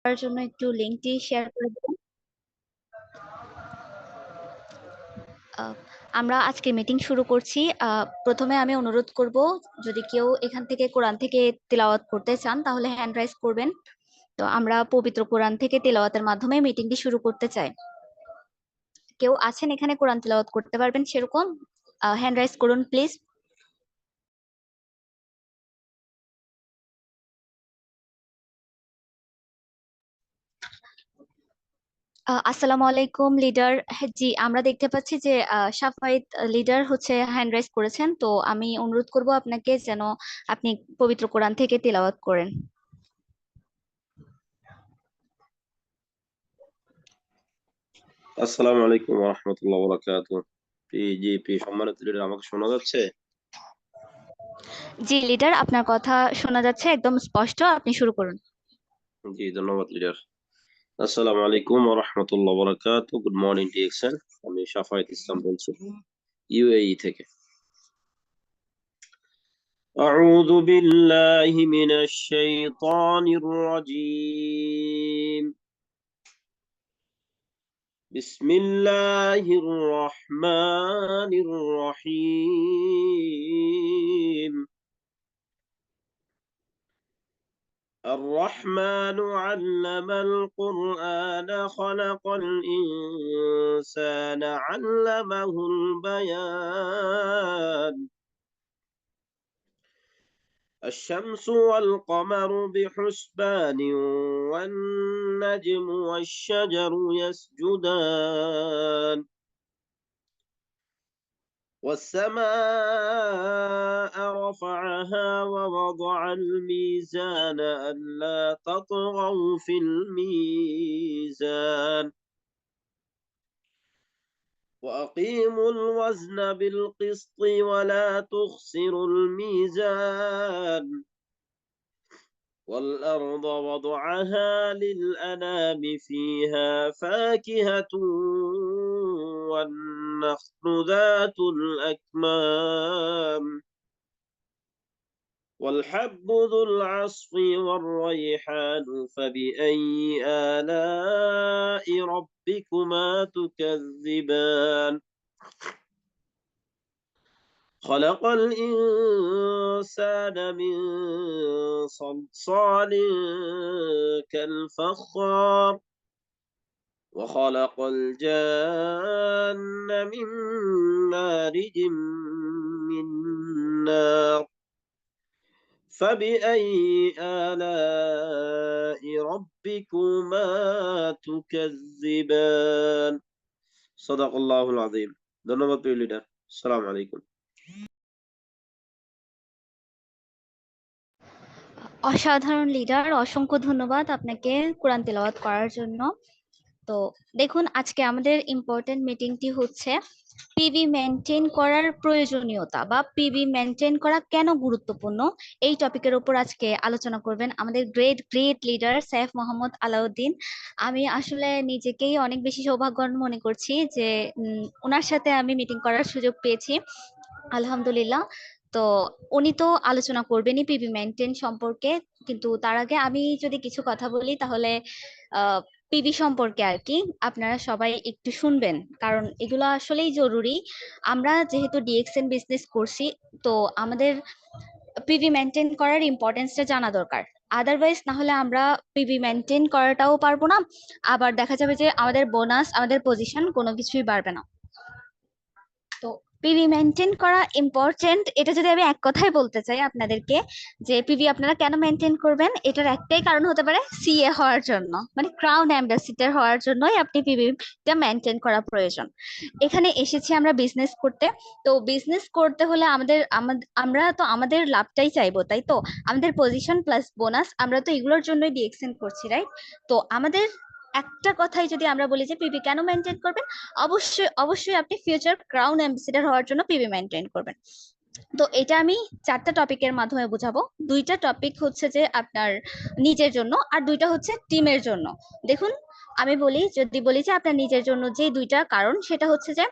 করার জন্য একটু লিংকটি শেয়ার করে দেবেন। আমরা আজকে মিটিং শুরু করছি। প্রথমে আমি অনুরোধ করব, যদি কেউ এখান থেকে কোরআন থেকে তিলাওয়াত করতে চান তাহলে হ্যান্ড রাইজ করবেন। তো আমরা পবিত্র কোরআন থেকে তিলাওয়াতের মাধ্যমে মিটিংটি শুরু করতে চাই। কেউ আছেন এখানে কোরআন তিলাওয়াত করতে পারবেন সেরকম? হ্যান্ড রাইজ করুন প্লিজ। আসসালামু আলাইকুম লিডার। জি, আমরা দেখতে পাচ্ছি যে সাফায়েত লিডার হচ্ছে হ্যান্ড রাইজ করেছেন। তো আমি অনুরোধ করব আপনাকে যেন আপনি পবিত্র কোরআন থেকে তিলাওয়াত করেন। আসসালামু আলাইকুম ওয়া রাহমাতুল্লাহি ওয়া বারাকাতুহু। পিজিপি সম্মানিত লিডার, আমাকে শোনা যাচ্ছে? জি লিডার, আপনার কথা শোনা যাচ্ছে একদম স্পষ্ট, আপনি শুরু করুন। জি, ধন্যবাদ লিডার। আসসালামু আলাইকুম ওয়া রাহমাতুল্লাহি ওয়া বারাকাতুহু। Good morning DXN. আমি সাফায়েত ইসলাম বলছি ইউএই থেকে। আউযু বিল্লাহি মিনাশ শাইতানির রাজীম। বিসমিল্লাহির রহমানির রহিম। الرحمن علم القرآن خلق الإنسان علمه البيان. الشمس والقمر بحسبان والنجم والشجر يسجدان والسماء رفعها ووضع الميزان ألا تطغوا في الميزان وأقيموا الوزن بالقسط ولا تخسروا الميزان والأرض وضعها للأنام فيها فاكهة والنخل ذات الأكمام والحب ذو العصف والريحان فبأي آلاء ربكما تكذبان خلق الإنسان من صلصال كالفخار وخلق الجان من مارج من نار فبأي آلاء ربكما تكذبان صدق الله العظيم. ধন্যবাদ প্রিয় লিডার। আসসালামু আলাইকুম। অসাধারণ লিডার, অসংখ্য ধন্যবাদ আপনাকে কোরআন তেলাওয়াত করার জন্য। তো দেখুন, আজকে আমাদের ইম্পর্টেন্ট মিটিংটি হচ্ছে পিভি মেনটেন করার প্রয়োজনীয়তা বা পিভি মেনটেন করা কেন গুরুত্বপূর্ণ, এই টপিকের উপর আজকে আলোচনা করবেন আমাদের great great leader Saif Mohammad Alauddin. আমি আসলে নিজেকেই অনেক বেশি সৌভাগ্যবান মনে করছি যে ওনার সাথে আমি মিটিং করার সুযোগ পেয়েছি, আলহামদুলিল্লাহ। তো উনি তো আলোচনা করবেনই পিভি মেনটেন সম্পর্কে, কিন্তু তার আগে আমি যদি কিছু কথা বলি তাহলে পিভি সম্পর্কে আর কি আপনারা সবাই একটু শুনবেন, কারণ এগুলো আসলেই জরুরি। আমরা যেহেতু ডিএক্সএন বিজনেস করছি, তো আমাদের পিভি মেনটেন করার ইম্পর্টেন্সটা জানা দরকার। আদারওয়াইজ না হলে আমরা পিভি মেনটেন করাটাও পারবো না, আবার দেখা যাবে যে আমাদের বোনাস, আমাদের পজিশন কোনো কিছুই বাড়বে না। তো পিভি মেনটেন করা ইম্পর্টেন্ট, এটা যদি আমি এক কথায় বলতে চাই আপনাদেরকে, যে পিভি আপনারা কেন মেনটেন করবেন, এটার একটাই কারণ হতে পারে সিএ হওয়ার জন্য, মানে ক্রাউন অ্যাম্বাসিডার হওয়ার জন্যই আপনি পিভিটা মেনটেন করা প্রয়োজন। এখানে এসেছি আমরা বিজনেস করতে। তো বিজনেস করতে হলে আমরা তো আমাদের লাভটাই চাইবো, তাই তো? আমাদের পজিশন প্লাস বোনাস, আমরা তো এগুলোর জন্যই ডিএক্সএন করছি, রাইট? তো আমাদের একটা কথাই যদি আমরা বলি যে পিভি কেন মেনটেন করবেন, অবশ্যই অবশ্যই আপনি ফিউচার ক্রাউন অ্যাম্বাসিডার হওয়ার জন্য পিভি মেনটেন করবেন। তো এটা আমি চারটা টপিকের মাধ্যমে বোঝাবো। দুইটা টপিক হচ্ছে যে আপনার নিজের জন্য, আর দুইটা হচ্ছে টিমের জন্য। দেখুন, আমি বলি যে আপনার নিজের জন্য যে দুইটা কারণ, সেটা হচ্ছে যে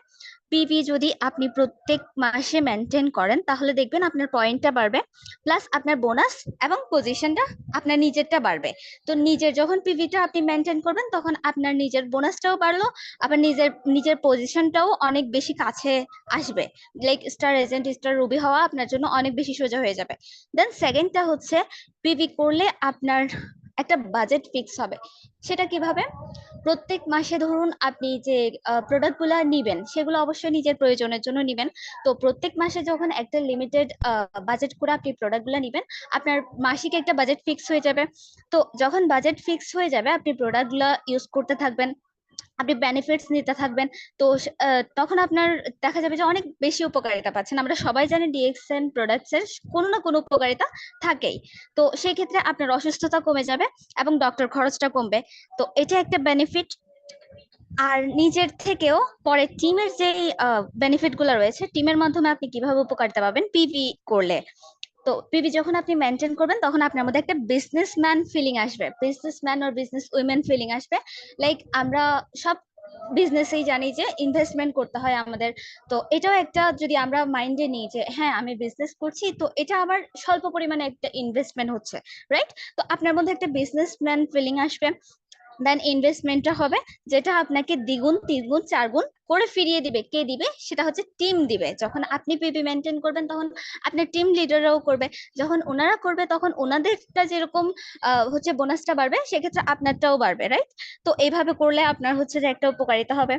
পিভি যদি আপনি প্রত্যেক মাসে মেনটেন করেন তাহলে দেখবেন আপনার পয়েন্টটা বাড়বে, প্লাস আপনার বোনাস এবং পজিশনটা আপনার নিজেরটা বাড়বে। তো নিজের যখন পিভিটা আপনি মেনটেন করবেন তখন আপনার নিজের বোনাসটাও বাড়লো, আবার নিজের নিজের পজিশনটাও অনেক বেশি কাছে আসবে। Like star agent, star Ruby হওয়া আপনার জন্য অনেক বেশি সোজা হয়ে যাবে। দেন সেকেন্ডটা হচ্ছে পিভি করলে আপনার একটা বাজেট ফিক্স হবে। সেটা কিভাবে? প্রত্যেক মাসে ধরুন আপনি যে প্রোডাক্টগুলো নিবেন সেগুলো অবশ্যই নিজের প্রয়োজনের জন্য নিবেন। তো প্রত্যেক মাসে যখন একটা লিমিটেড বাজেট করে আপনি প্রোডাক্টগুলো নিবেন, আপনার মাসিক একটা বাজেট ফিক্স হয়ে যাবে। তো যখন বাজেট ফিক্স হয়ে যাবে আপনি প্রোডাক্টগুলো ইউজ করতে থাকবেন, আপনি বেনিফিটস নিতে থাকবেন। তো তখন আপনার দেখা যাবে যে অনেক বেশি উপকারিতা পাচ্ছেন। আমরা সবাই জানি ডিএক্সএন প্রোডাক্টস এর কোনো না কোনো উপকারিতা থাকেই। তো সেই ক্ষেত্রে আপনার অসুস্থতা কমে যাবে এবং ডক্টর খরচটা কমবে। তো এটা একটা বেনিফিট। আর নিজের থেকেও পরে টিমের যে বেনিফিট গুলো রয়েছে, টিমের মাধ্যমে আপনি কিভাবে উপকারিতা পাবেন পিভি করলে। তো পিভি যখন আপনি মেনটেন করবেন তখন আপনার মধ্যে একটা বিজনেসম্যান ফিলিং আসবে, বিজনেসম্যান আর বিজনেস উইমেন ফিলিং আসবে। লাইক আমরা সব বিজনেসেই জানি যে ইনভেস্টমেন্ট করতে হয় আমাদের। তো এটাও একটা, যদি আমরা মাইন্ডে নিই যে হ্যাঁ আমি বিজনেস করছি, তো এটা আবার স্বল্প পরিমাণে একটা ইনভেস্টমেন্ট হচ্ছে, রাইট? তো আপনার মধ্যে একটা বিজনেসম্যান ফিলিং আসবে। দেন ইনভেস্টমেন্টটা হবে যেটা আপনাকে দ্বিগুণ তিনগুণ চারগুণ করে ফিরিয়ে দিবে। কে দিবে? সেটা হচ্ছে টিম দিবে। যখন আপনি পিপি মেনটেন করবেন তখন আপনার টিম লিডাররাও করবে। যখন ওনারা করবে তখন ওনাদেরটা যেরকম হচ্ছে বোনাসটা বাড়বে, সেক্ষেত্রে আপনারটাও বাড়বে, রাইট? তো এইভাবে করলে আপনার হচ্ছে যে একটা উপকারিতা হবে।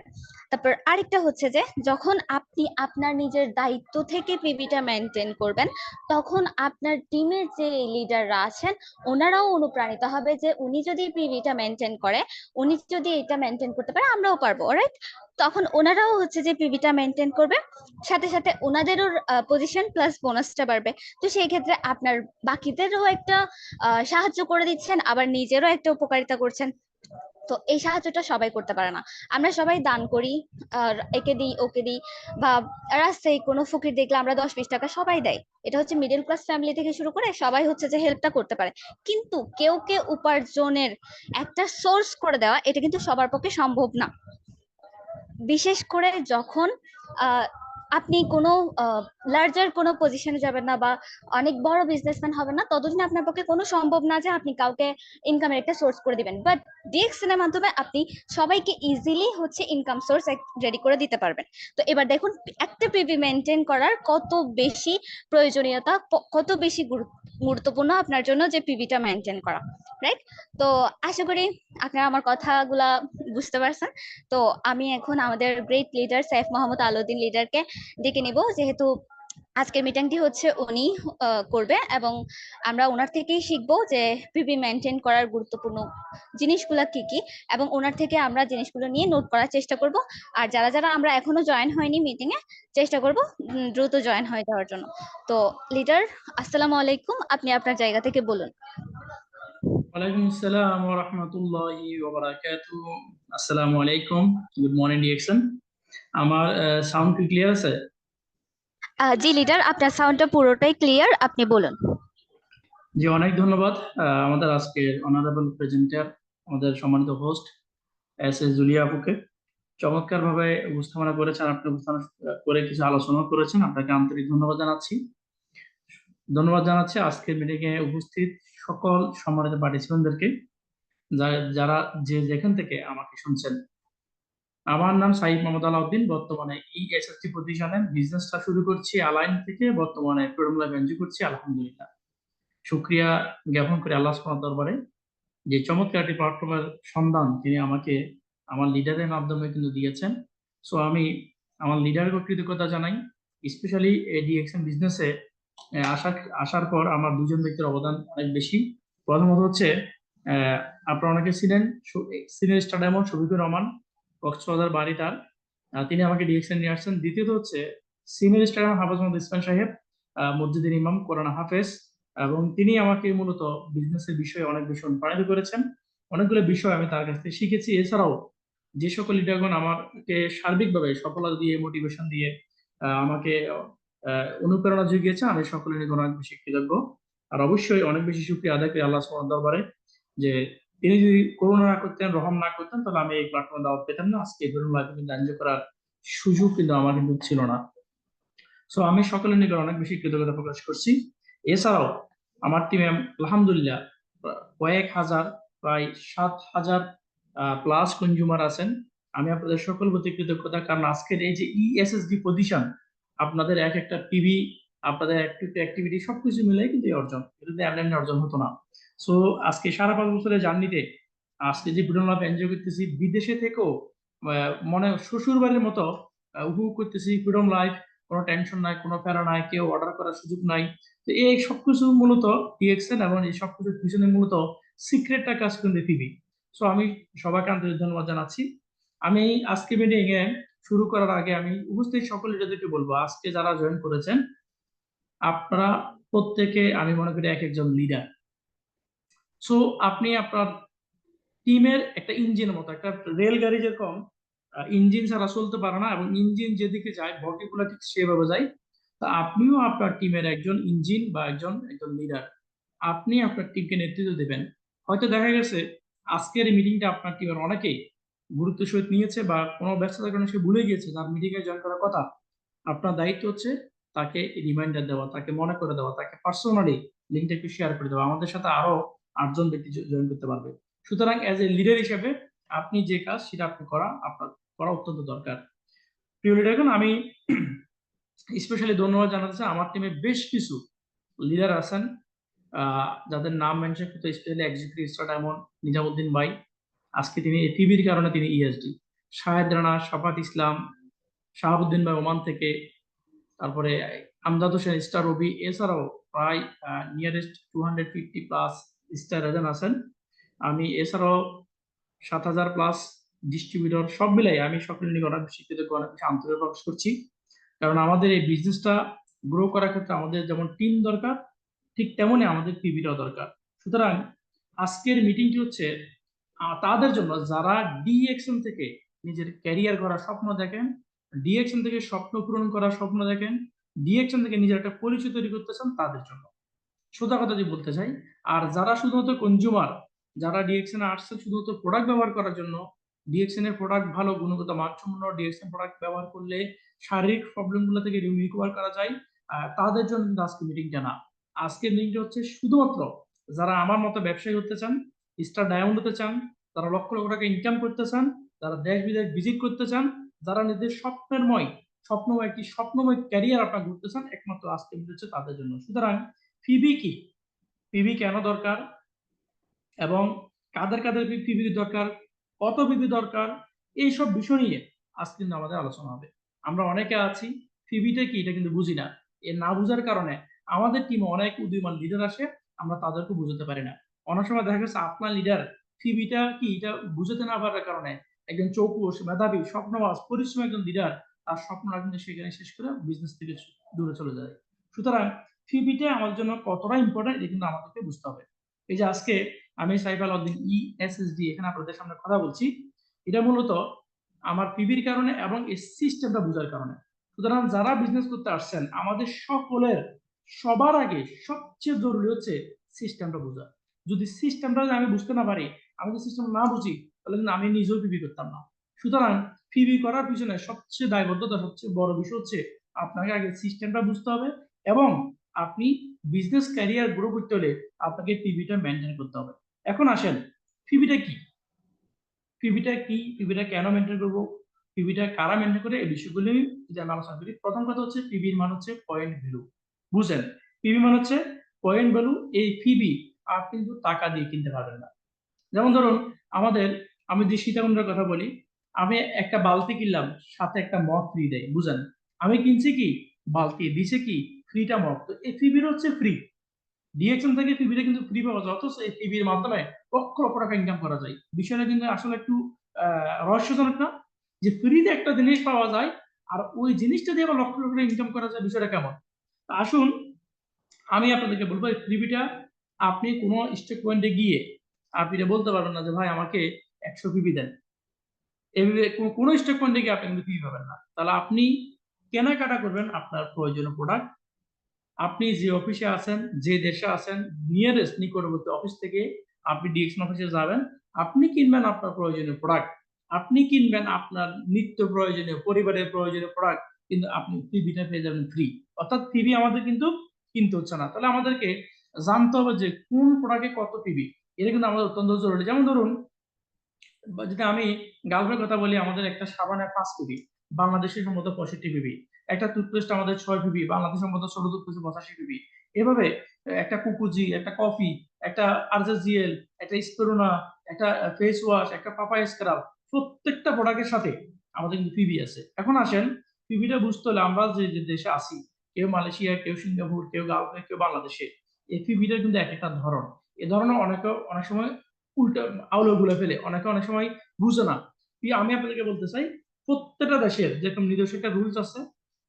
তারপর আরেকটা হচ্ছে যে যখন আপনি আপনার নিজের দায়িত্ব থেকে পিপিটা মেনটেন করবেন তখন আপনার টিমের যে লিডাররা আছেন ওনারাও অনুপ্রাণিত হবে যে উনি যদি পিভিটা মেনটেন করে, উনি যদি এটা মেনটেন করতে পারে আমরাও পারবো, রাইট? তখন ওনারাও হচ্ছে যে পিভিটা মেনটেন করবে, সাথে সাথে ওনাদেরও পজিশন প্লাস বোনাসটা বাড়বে। তো সেই ক্ষেত্রে আপনার বাকিদেরও একটা সাহায্য করে দিচ্ছেন, আবার নিজেরও একটা উপকারিতা করছেন। তো এই সাহায্যটা সবাই করতে পারে না। আমরা সবাই দান করি, আর একে দিই ওকে দিই, বা রাস্তায় কোনো ফকির দেখলে আমরা 10-20 টাকা সবাই দেয়। এটা হচ্ছে মিডল ক্লাস ফ্যামিলি থেকে শুরু করে সবাই হচ্ছে যে হেল্পটা করতে পারে। কিন্তু কেউ কে উপার্জনের একটা সোর্স করে দেওয়া এটা কিন্তু সবার পক্ষে সম্ভব না। বিশেষ করে যখন আহ, আপনি কোনো লার্জার কোনো পজিশনে যাবেন না বা অনেক বড় বিজনেসম্যান হবেন না, ততদিন আপনার পক্ষে কোনো সম্ভব না যে আপনি কাউকে ইনকামের একটা সোর্স করে দিবেন। বাট ডিএক্সএন এর মাধ্যমে আপনি সবাইকে ইজিলি হচ্ছে ইনকাম সোর্স রেডি করে দিতে পারবেন। তো এবার দেখুন একটা পিভি মেনটেন করার কত বেশি প্রয়োজনীয়তা, কত বেশি গুরুত্বপূর্ণ আপনার জন্য যে পিভিটা মেনটেন করা, রাইট? তো আশা করি আপনারা আমার কথাগুলা বুঝতে পারছেন। তো আমি এখন আমাদের গ্রেট লিডার সাইফ মোহাম্মদ আলাউদ্দিন লিডারকে ডেকে নিব, যেহেতু আজকের মিটিংটি হচ্ছে উনি করবে, এবং আমরা ওনার থেকেই শিখবো যে পিপি মেনটেন করার গুরুত্বপূর্ণ জিনিসগুলো কি কি, এবং ওনার থেকে আমরা জিনিসগুলো নিয়ে নোট করার চেষ্টা করব। আর যারা যারা আমরা এখনো জয়েন হয়নি মিটিং এ, চেষ্টা করব দ্রুত জয়েন হয়ে যাওয়ার জন্য। তো লিডার, আসসালামু আলাইকুম, আপনি আপনার জায়গা থেকে বলুন। ওয়ালাইকুম আসসালাম ওয়া রাহমাতুল্লাহি ওয়া বারাকাতুহু। আসসালামু আলাইকুম, গুড মর্নিং ডিএক্সন। আমার সাউন্ড কি ক্লিয়ার আছে? জি লিডার, আপনার সাউন্ডটা পুরোটাই ক্লিয়ার, আপনি বলুন। জি, অনেক ধন্যবাদ আমাদের আজকের অনারেবল প্রেজেন্টার, আমাদের সম্মানিত হোস্ট এস জুলিয়া আপুকে। চমৎকার ভাবে উপস্থাপনা করেছেন, আপনি উপস্থাপনা করে কিছু আলোচনা করেছেন, আপনাকে আন্তরিক ধন্যবাদ জানাচ্ছি। আজকের মিটিং এ উপস্থিত সকল সম্মানিত পার্টিসিপেন্টদেরকে, যারা যে যেখান থেকে আমাকে শুনছেন। আমার নাম সাইদ মোহাম্মদ আলাউদ্দিন, বর্তমানে ইএসএসসি পজিশনে বিজনেসটা শুরু করছি আলাইন থেকে, বর্তমানে প্রোডাক্ট লাইফ এনজয় করছি আলহামদুলিল্লাহ। শুকরিয়া জ্ঞাপন করি আল্লাহ সুবহানাহু দরবারে যে চমৎকার একটি প্ল্যাটফর্মের সন্ধান তিনি আমাকে আমার লিডারের মাধ্যমে কিন্তু দিয়েছেন। সো আমি আমার লিডারকে কৃতজ্ঞতা জানাই, স্পেশালি ডিএক্সএন বিজনেসে আসার পর আমার দুজন ব্যক্তির অবদান অনেক বেশি। প্রথমত হচ্ছে আপনারা অনেকে ছিলেন senior star diamond Shafiqur Rahman, Cox's Bazar বাড়ি তার, তিনি আমাকে ডিএক্সএন নিয়ে আসছেন। দ্বিতীয়ত হচ্ছে সিনিয়র স্টার হাফেজ মোহাম্মদ ইসমাইল সাহেব, মসজিদের ইমাম, কোরআন হাফেজ, এবং তিনি আমাকে মূলত বিজনেসের বিষয়ে অনেক বেশি অনুপ্রাণিত করেছেন। অনেকগুলো বিষয় আমি তার কাছ থেকে শিখেছি। এছাড়াও যে সকল লিডারগণ আমাকে সার্বিকভাবে সফলতা দিয়ে, মোটিভেশন দিয়ে আমাকে অনুপ্রেরণা জুগিয়েছে, আমি সকলের জন্য অনেক বেশি কৃতজ্ঞ। আর অবশ্যই অনেক বেশি শুকরিয়া আদায় করি আল্লাহ সুবহানাহু দরবারে যে তিনি যদি করুণা না করতেন, রহম না করতেন, তাহলে আমি এই প্ল্যাটফর্মে দাওয়াত পেতাম না। আজকে বেরুন লাইফে কিন্তু এনজয় করার সুযোগ কিন্তু আমার কিন্তু ছিল না। সো আমি সকলের নিকট অনেক বেশি কৃতজ্ঞতা প্রকাশ করছি। এছাড়াও আমার টিমে আলহামদুলিল্লাহ কয়েক হাজার, প্রায় 7,000 প্লাস কনজিউমার আছেন। আমি আপনাদের সকল প্রতি কৃতজ্ঞতা, কারণ আজকের এই যে ইএসএসডি পজিশন, আপনাদের এক একটা টিভি, আপনাদের অ্যাক্টিভিটি সবকিছু মিলে কিন্তু এই অর্জন, এটা যদি এমনি অর্জন হতো না। সো আজকে সাড়ে 5 বছরের জার্নিতে আজকে যে ফ্রিডম লাভ এনজয় করতেছি, বিদেশে থেকেও মনে শ্বশুর বাড়ির মতো উপভোগ করতেছি ফ্রিডম লাইফ। কোনো টেনশন নাই, কোনো প্যারা নাই, কেউ অর্ডার করার সুযোগ নাই। তো এই সবকিছু মূলত ডিএক্সএন, এবং এই সবকিছুর পিছনে মূলত সিক্রেটটা কাজ করে পিবি। সো আমি সবাইকে আন্তরিক ধন্যবাদ জানাচ্ছি। আমি আজকে মিটিং এ শুরু করার আগে আমি উপস্থিত সকল লিডারদেরকে বলবো, আজকে যারা জয়েন করেছেন আপনারা প্রত্যেকে আমি মনে করি এক একজন লিডার। সো আপনি আপনার টিমের একটা ইঞ্জিনের মতো, একটা রেল গাড়ি যেরকম ইঞ্জিন ছাড়া চলতে পারে না, এবং ইঞ্জিন যেদিকে যায় বগিগুলো ঠিক সেভাবে যায়, তা আপনিও আপনার টিমের একজন ইঞ্জিন বা একজন একজন লিডার। আপনি আপনার টিমকে নেতৃত্ব দেবেন। হয়তো দেখা গেছে আজকের এই মিটিংটা আপনার টিমের অনেকেই গুরুত্ব সহিত নিয়েছে, বা কোনো ব্যস্ততার কারণে সে ভুলে গিয়েছে তার মিটিং এ জয়েন করার কথা। আপনার দায়িত্ব হচ্ছে তাকে রিমাইন্ডার দেওয়া, তাকে মনে করে দেওয়া, তাকে পার্সোনালি লিঙ্কটা একটু শেয়ার করে দেওয়া। আমাদের সাথে আরো 8জন ব্যক্তি জয়েন করতে পারবে। সুতরাং অ্যাজ এ লিডার হিসেবে আপনি যে কাজ সেটা আপনি আপনার করা অত্যন্ত দরকার। প্রিয় লিডার, এখন আমি স্পেশালি ধন্যবাদ জানাতে চাই, আমার টিমে বেশ কিছু লিডার আছেন যাদের নাম মেনশন করতে, specially executive star diamond Nizamuddin ভাই, আজকে তিনি টিভির কারণে তিনি ইএসডি, শাহেদ রানা, শাফাত ইসলাম, শাহাবুদ্দিন ভাই ওমান থেকে, তারপরে আমজাদ হোসেন স্টার রবি, এছাড়াও প্রায় নিয়ারেস্ট 250 প্লাস স্টার এজেন্ট আছেন। আমি এছাড়াও 7,000 প্লাস ডিস্ট্রিবিউটর, সব মিলাই আমি সকলের নিকট অনেক বেশি কৃতজ্ঞ, অনেক বেশি আন্তরিক প্রকাশ করছি। কারণ আমাদের এই বিজনেসটা গ্রো করার ক্ষেত্রে আমাদের যেমন টিম দরকার, ঠিক তেমনই আমাদের পিভিটাও দরকার। সুতরাং আজকের মিটিংটি হচ্ছে তাদের জন্য যারা ডিএক্সএন থেকে নিজের ক্যারিয়ার করার স্বপ্ন দেখেন, ডিএক্সএন থেকে স্বপ্ন পূরণ করার স্বপ্ন দেখেন, ডিএক্সএন থেকে নিজের একটা পরিচয় তৈরি করতে চান, তাদের জন্য সোজা কথা যদি বলতে চাই। আর যারা শুধুমাত্র কনজিউমার, যারা ডিএক্সএন আসছে শুধুমাত্র প্রোডাক্ট ব্যবহার করার জন্য, ডিএক্সএন এর প্রোডাক্ট ভালো, গুণগত মানসম্পন্ন ডিএক্সএন প্রোডাক্ট ব্যবহার করলে শারীরিক প্রবলেম গুলো থেকে রিকভার করা যায়, তাদের জন্য কিন্তু আজকে মিটিংটা না। আজকের মিটিংটা হচ্ছে শুধুমাত্র যারা আমার মতো ব্যবসায়ী হতে চান, স্টার ডায়মন্ড হতে চান, তারা লক্ষ লক্ষ টাকা ইনকাম করতে চান, যারা দেশ বিদেশ ভিজিট করতে চান, যারা নিজের স্বপ্নময় একটি স্বপ্নময় ক্যারিয়ার আপনার ঘুরতে চান, একমাত্র আজকে মিটিং হচ্ছে তাদের জন্য। সুতরাং পিবি কি, পিবি কেন দরকার, এবং কাদের কাদের পিবি দরকার, কত পিবি দরকার, এইসব বিষয় নিয়ে আজকে কিন্তু আমাদের আলোচনা হবে। আমরা অনেকে আছি পিবিটা কি এটা কিন্তু বুঝি না। এ না বুঝার কারণে আমাদের টিমে অনেক উদীয়মান লিডার আসে, আমরা তাদেরকে বুঝতে পারি না। অনেক সময় দেখা গেছে আপনার লিডার পিবিটা কি এটা বুঝতে না পারার কারণে একজন চৌকুশ, মেধাবী, স্বপ্নবাজ, পরিশ্রমী একজন লিডার তার স্বপ্নটা কিন্তু সেখানে শেষ করে বিজনেস থেকে দূরে চলে যায়। সুতরাং পিবিটা আমাদের জন্য কতটা ইম্পর্টেন্ট এটা কিন্তু আমাদেরকে বুঝতে হবে। এই যে আজকে আমি সাইফ আলাউদ্দিন ইএসএসডি এখানে আপনাদের সামনে কথা বলছি, এটা মূলত আমার পিবির কারণে এবং এই সিস্টেমটা বোঝার কারণে। সুতরাং যারা বিজনেস করতে আসছেন, আমাদের সকলের সবার আগে সবচেয়ে জরুরি হচ্ছে সিস্টেমটা বোঝা। যদি সিস্টেমটা আমি বুঝতে না পারি, আমি যদি সিস্টেম না বুঝি, তাহলে কিন্তু আমি নিজেও পিবি করতাম না। সুতরাং পিবি করার পিছনে সবচেয়ে দায়বদ্ধতা, সবচেয়ে বড় বিষয় হচ্ছে আপনাকে আগে সিস্টেমটা বুঝতে হবে, এবং আপনি বিজনেস ক্যারিয়ার গ্রো করতে হলে আপনাকে পিবিটা মেনটেন করতে হবে। এখন আসেন, পিবিটা কি, পিবিটা কি, পিবিটা কেন মেনটেন করবো, পিবিটা কারা মেনটেন করে, এই বিষয়গুলি যদি আমি আলোচনা করি। প্রথম কথা হচ্ছে পিবির মান হচ্ছে পয়েন্ট ভ্যালু। বুঝছেন, পিবি মান হচ্ছে পয়েন্ট ভ্যালু। এই পিবি আপনি কিন্তু টাকা দিয়ে কিনতে পারবেন না। যেমন ধরুন আমাদের, আমি যে সীতাকুণ্ডের কথা বলি, আমি একটা বালতি কিনলাম, সাথে একটা মগ ফ্রি দেয়, বুঝেন, আমি কিনছি কি বালতি, দিছে কি ফ্রিটা মগ, তো এই পিবির হচ্ছে ফ্রি। ডিএক্সএন থেকে পিবিটা কিন্তু ফ্রি পাওয়া যায়, অথচ এই পিবির মাধ্যমে লক্ষ লক্ষ টাকা ইনকাম করা যায়। বিষয়টা কিন্তু আসলে একটু রহস্যজনক না, যে ফ্রিতে একটা জিনিস পাওয়া যায় আর ওই জিনিসটা দিয়ে আবার লক্ষ লক্ষ টাকা ইনকাম করা যায়, বিষয়টা কেমন। আসুন আমি আপনাদেরকে বলবো, এই পিবিটা আপনি কোনো স্টেক পয়েন্টে গিয়ে আপনি এটা বলতে পারবেন না যে ভাই আমাকে 100 পিবি দেন, এভাবে কোনো স্টেক পয়েন্টে গিয়ে আপনি কিন্তু পিবি পাবেন না। তাহলে আপনি কেনাকাটা করবেন আপনার প্রয়োজনীয় প্রোডাক্ট, আপনি যে অফিসে আছেন, যে দেশে আছেন, নিকটবর্তী অফিস থেকে আপনি ডিএকশন অফিসে যাবেন, আপনি কিনবেন আপনার প্রয়োজনীয় প্রোডাক্ট, আপনি কিনবেন আপনার নিত্য প্রয়োজনীয় পরিবারের প্রয়োজনীয় প্রোডাক্ট, কিন্তু আপনি পিভিটা পেয়ে যাবেন ফ্রি। অর্থাৎ পিভি আমাদের কিন্তু কিনতে হচ্ছে না। তাহলে আমাদেরকে জানতে হবে যে কোন প্রোডাক্টে কত পিভি, এটা কিন্তু আমাদের অত্যন্ত জরুরি। যেমন ধরুন, যদি আমি গালফের কথা বলি, আমাদের একটা সাবানে 5 পিবি, বাংলাদেশের সম্ভবত 65 পিবি। একটা টুথপেস্ট আমাদের 6 পিবি, বাংলাদেশের সম্ভবত ছোট টুথপেস্ট 85 পিবি। এভাবে একটা কুকুজি, একটা কফি, একটা আরজেজিএল, একটা স্পেরুনা, একটা ফেস ওয়াশ, একটা পাপায়া স্ক্রাব, প্রত্যেকটা প্রোডাক্টের সাথে আমাদের কিন্তু পিবি আছে। এখন আসেন, পিবিটা বুঝতে হলে আমরা যে যে দেশে আছি, কেউ মালয়েশিয়া, কেউ সিঙ্গাপুর, কেউ গালফে, কেউ বাংলাদেশে, এই পিবিটা কিন্তু এক একটা ধরন। এ ধরনের অনেক সময় উল্টা আউলে গুলে ফেলে, অনেকে অনেক সময় বুঝে না। আমি আপনাদেরকে বলতে চাই, প্রত্যেকটা দেশের যেরকম নিজস্ব একটা রুলস আছে,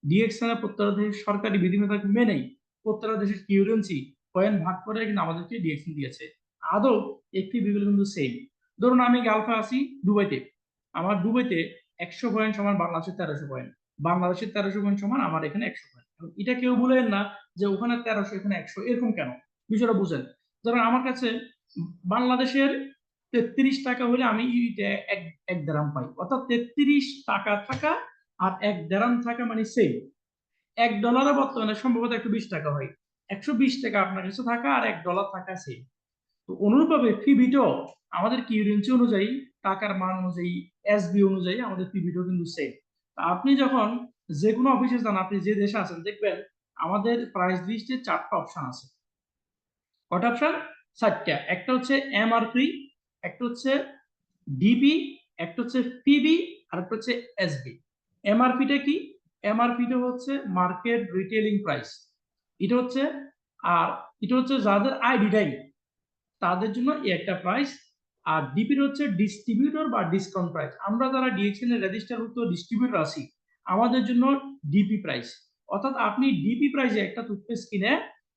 ডিএক্সএন এর প্রত্যেকটা দেশের সরকারি বিধিবিধান মেনেই প্রত্যেকটা দেশের কিউরেন্সি পয়েন্ট ভাগ করে কিন্তু আমাদেরকে ডিএক্সএন দিয়েছে। আদৌ একটি বিগুলো কিন্তু সেম। ধরুন আমি গালফা আছি দুবাইতে, আমার দুবাইতে 100 পয়েন্ট সমান বাংলাদেশের 1300 পয়েন্ট, বাংলাদেশের 1300 পয়েন্ট সমান আমার এখানে 100 পয়েন্ট। এটা কেউ বলেন না যে ওখানে 1300 এখানে 100, এরকম কেন, বিষয়টা বুঝেন। ধরুন আমার কাছে বাংলাদেশের 33 টাকা হলে আমি এক দেরাম পাই, অর্থাৎ 33 টাকা থাকা আর 1 দেরাম থাকা মানে সেম। $1 বর্তমানে সম্ভবত 120 টাকা হয়, 120 টাকা আপনার কাছে থাকা আর $1 থাকা সেম। তো অনুরূপভাবে পিভিটো আমাদের কিউরেন্সি অনুযায়ী, টাকার মান অনুযায়ী, এসবি অনুযায়ী আমাদের পিভিটো কিন্তু সেম। আপনি যখন যে কোনো অফিসে যান, আপনি যে দেশে আছেন, দেখবেন আমাদের প্রাইস লিস্টে 4টা অপশন আছে। কটা অপশন? 4টা। একটা হচ্ছে এমআরপি, একটা হচ্ছে ডিপি, একটা হচ্ছে পিবি, আর একটা হচ্ছে এসবি। এমআরপিটা কি? এমআরপিটা হচ্ছে মার্কেট রিটেলিং প্রাইস। এটা হচ্ছে, আর এটা হচ্ছে যাদের আইডিটাই তাদের জন্য এই একটা প্রাইস। আর ডিপি হচ্ছে ডিস্ট্রিবিউটর বা ডিসকাউন্ট প্রাইস। আমরা যারা ডিএক্সএন এর রেজিস্টারভুক্ত ডিস্ট্রিবিউটর আছি, আমাদের জন্য ডিপি প্রাইস। অর্থাৎ আপনি ডিপি প্রাইসে একটা টুথপেস্ট কিনে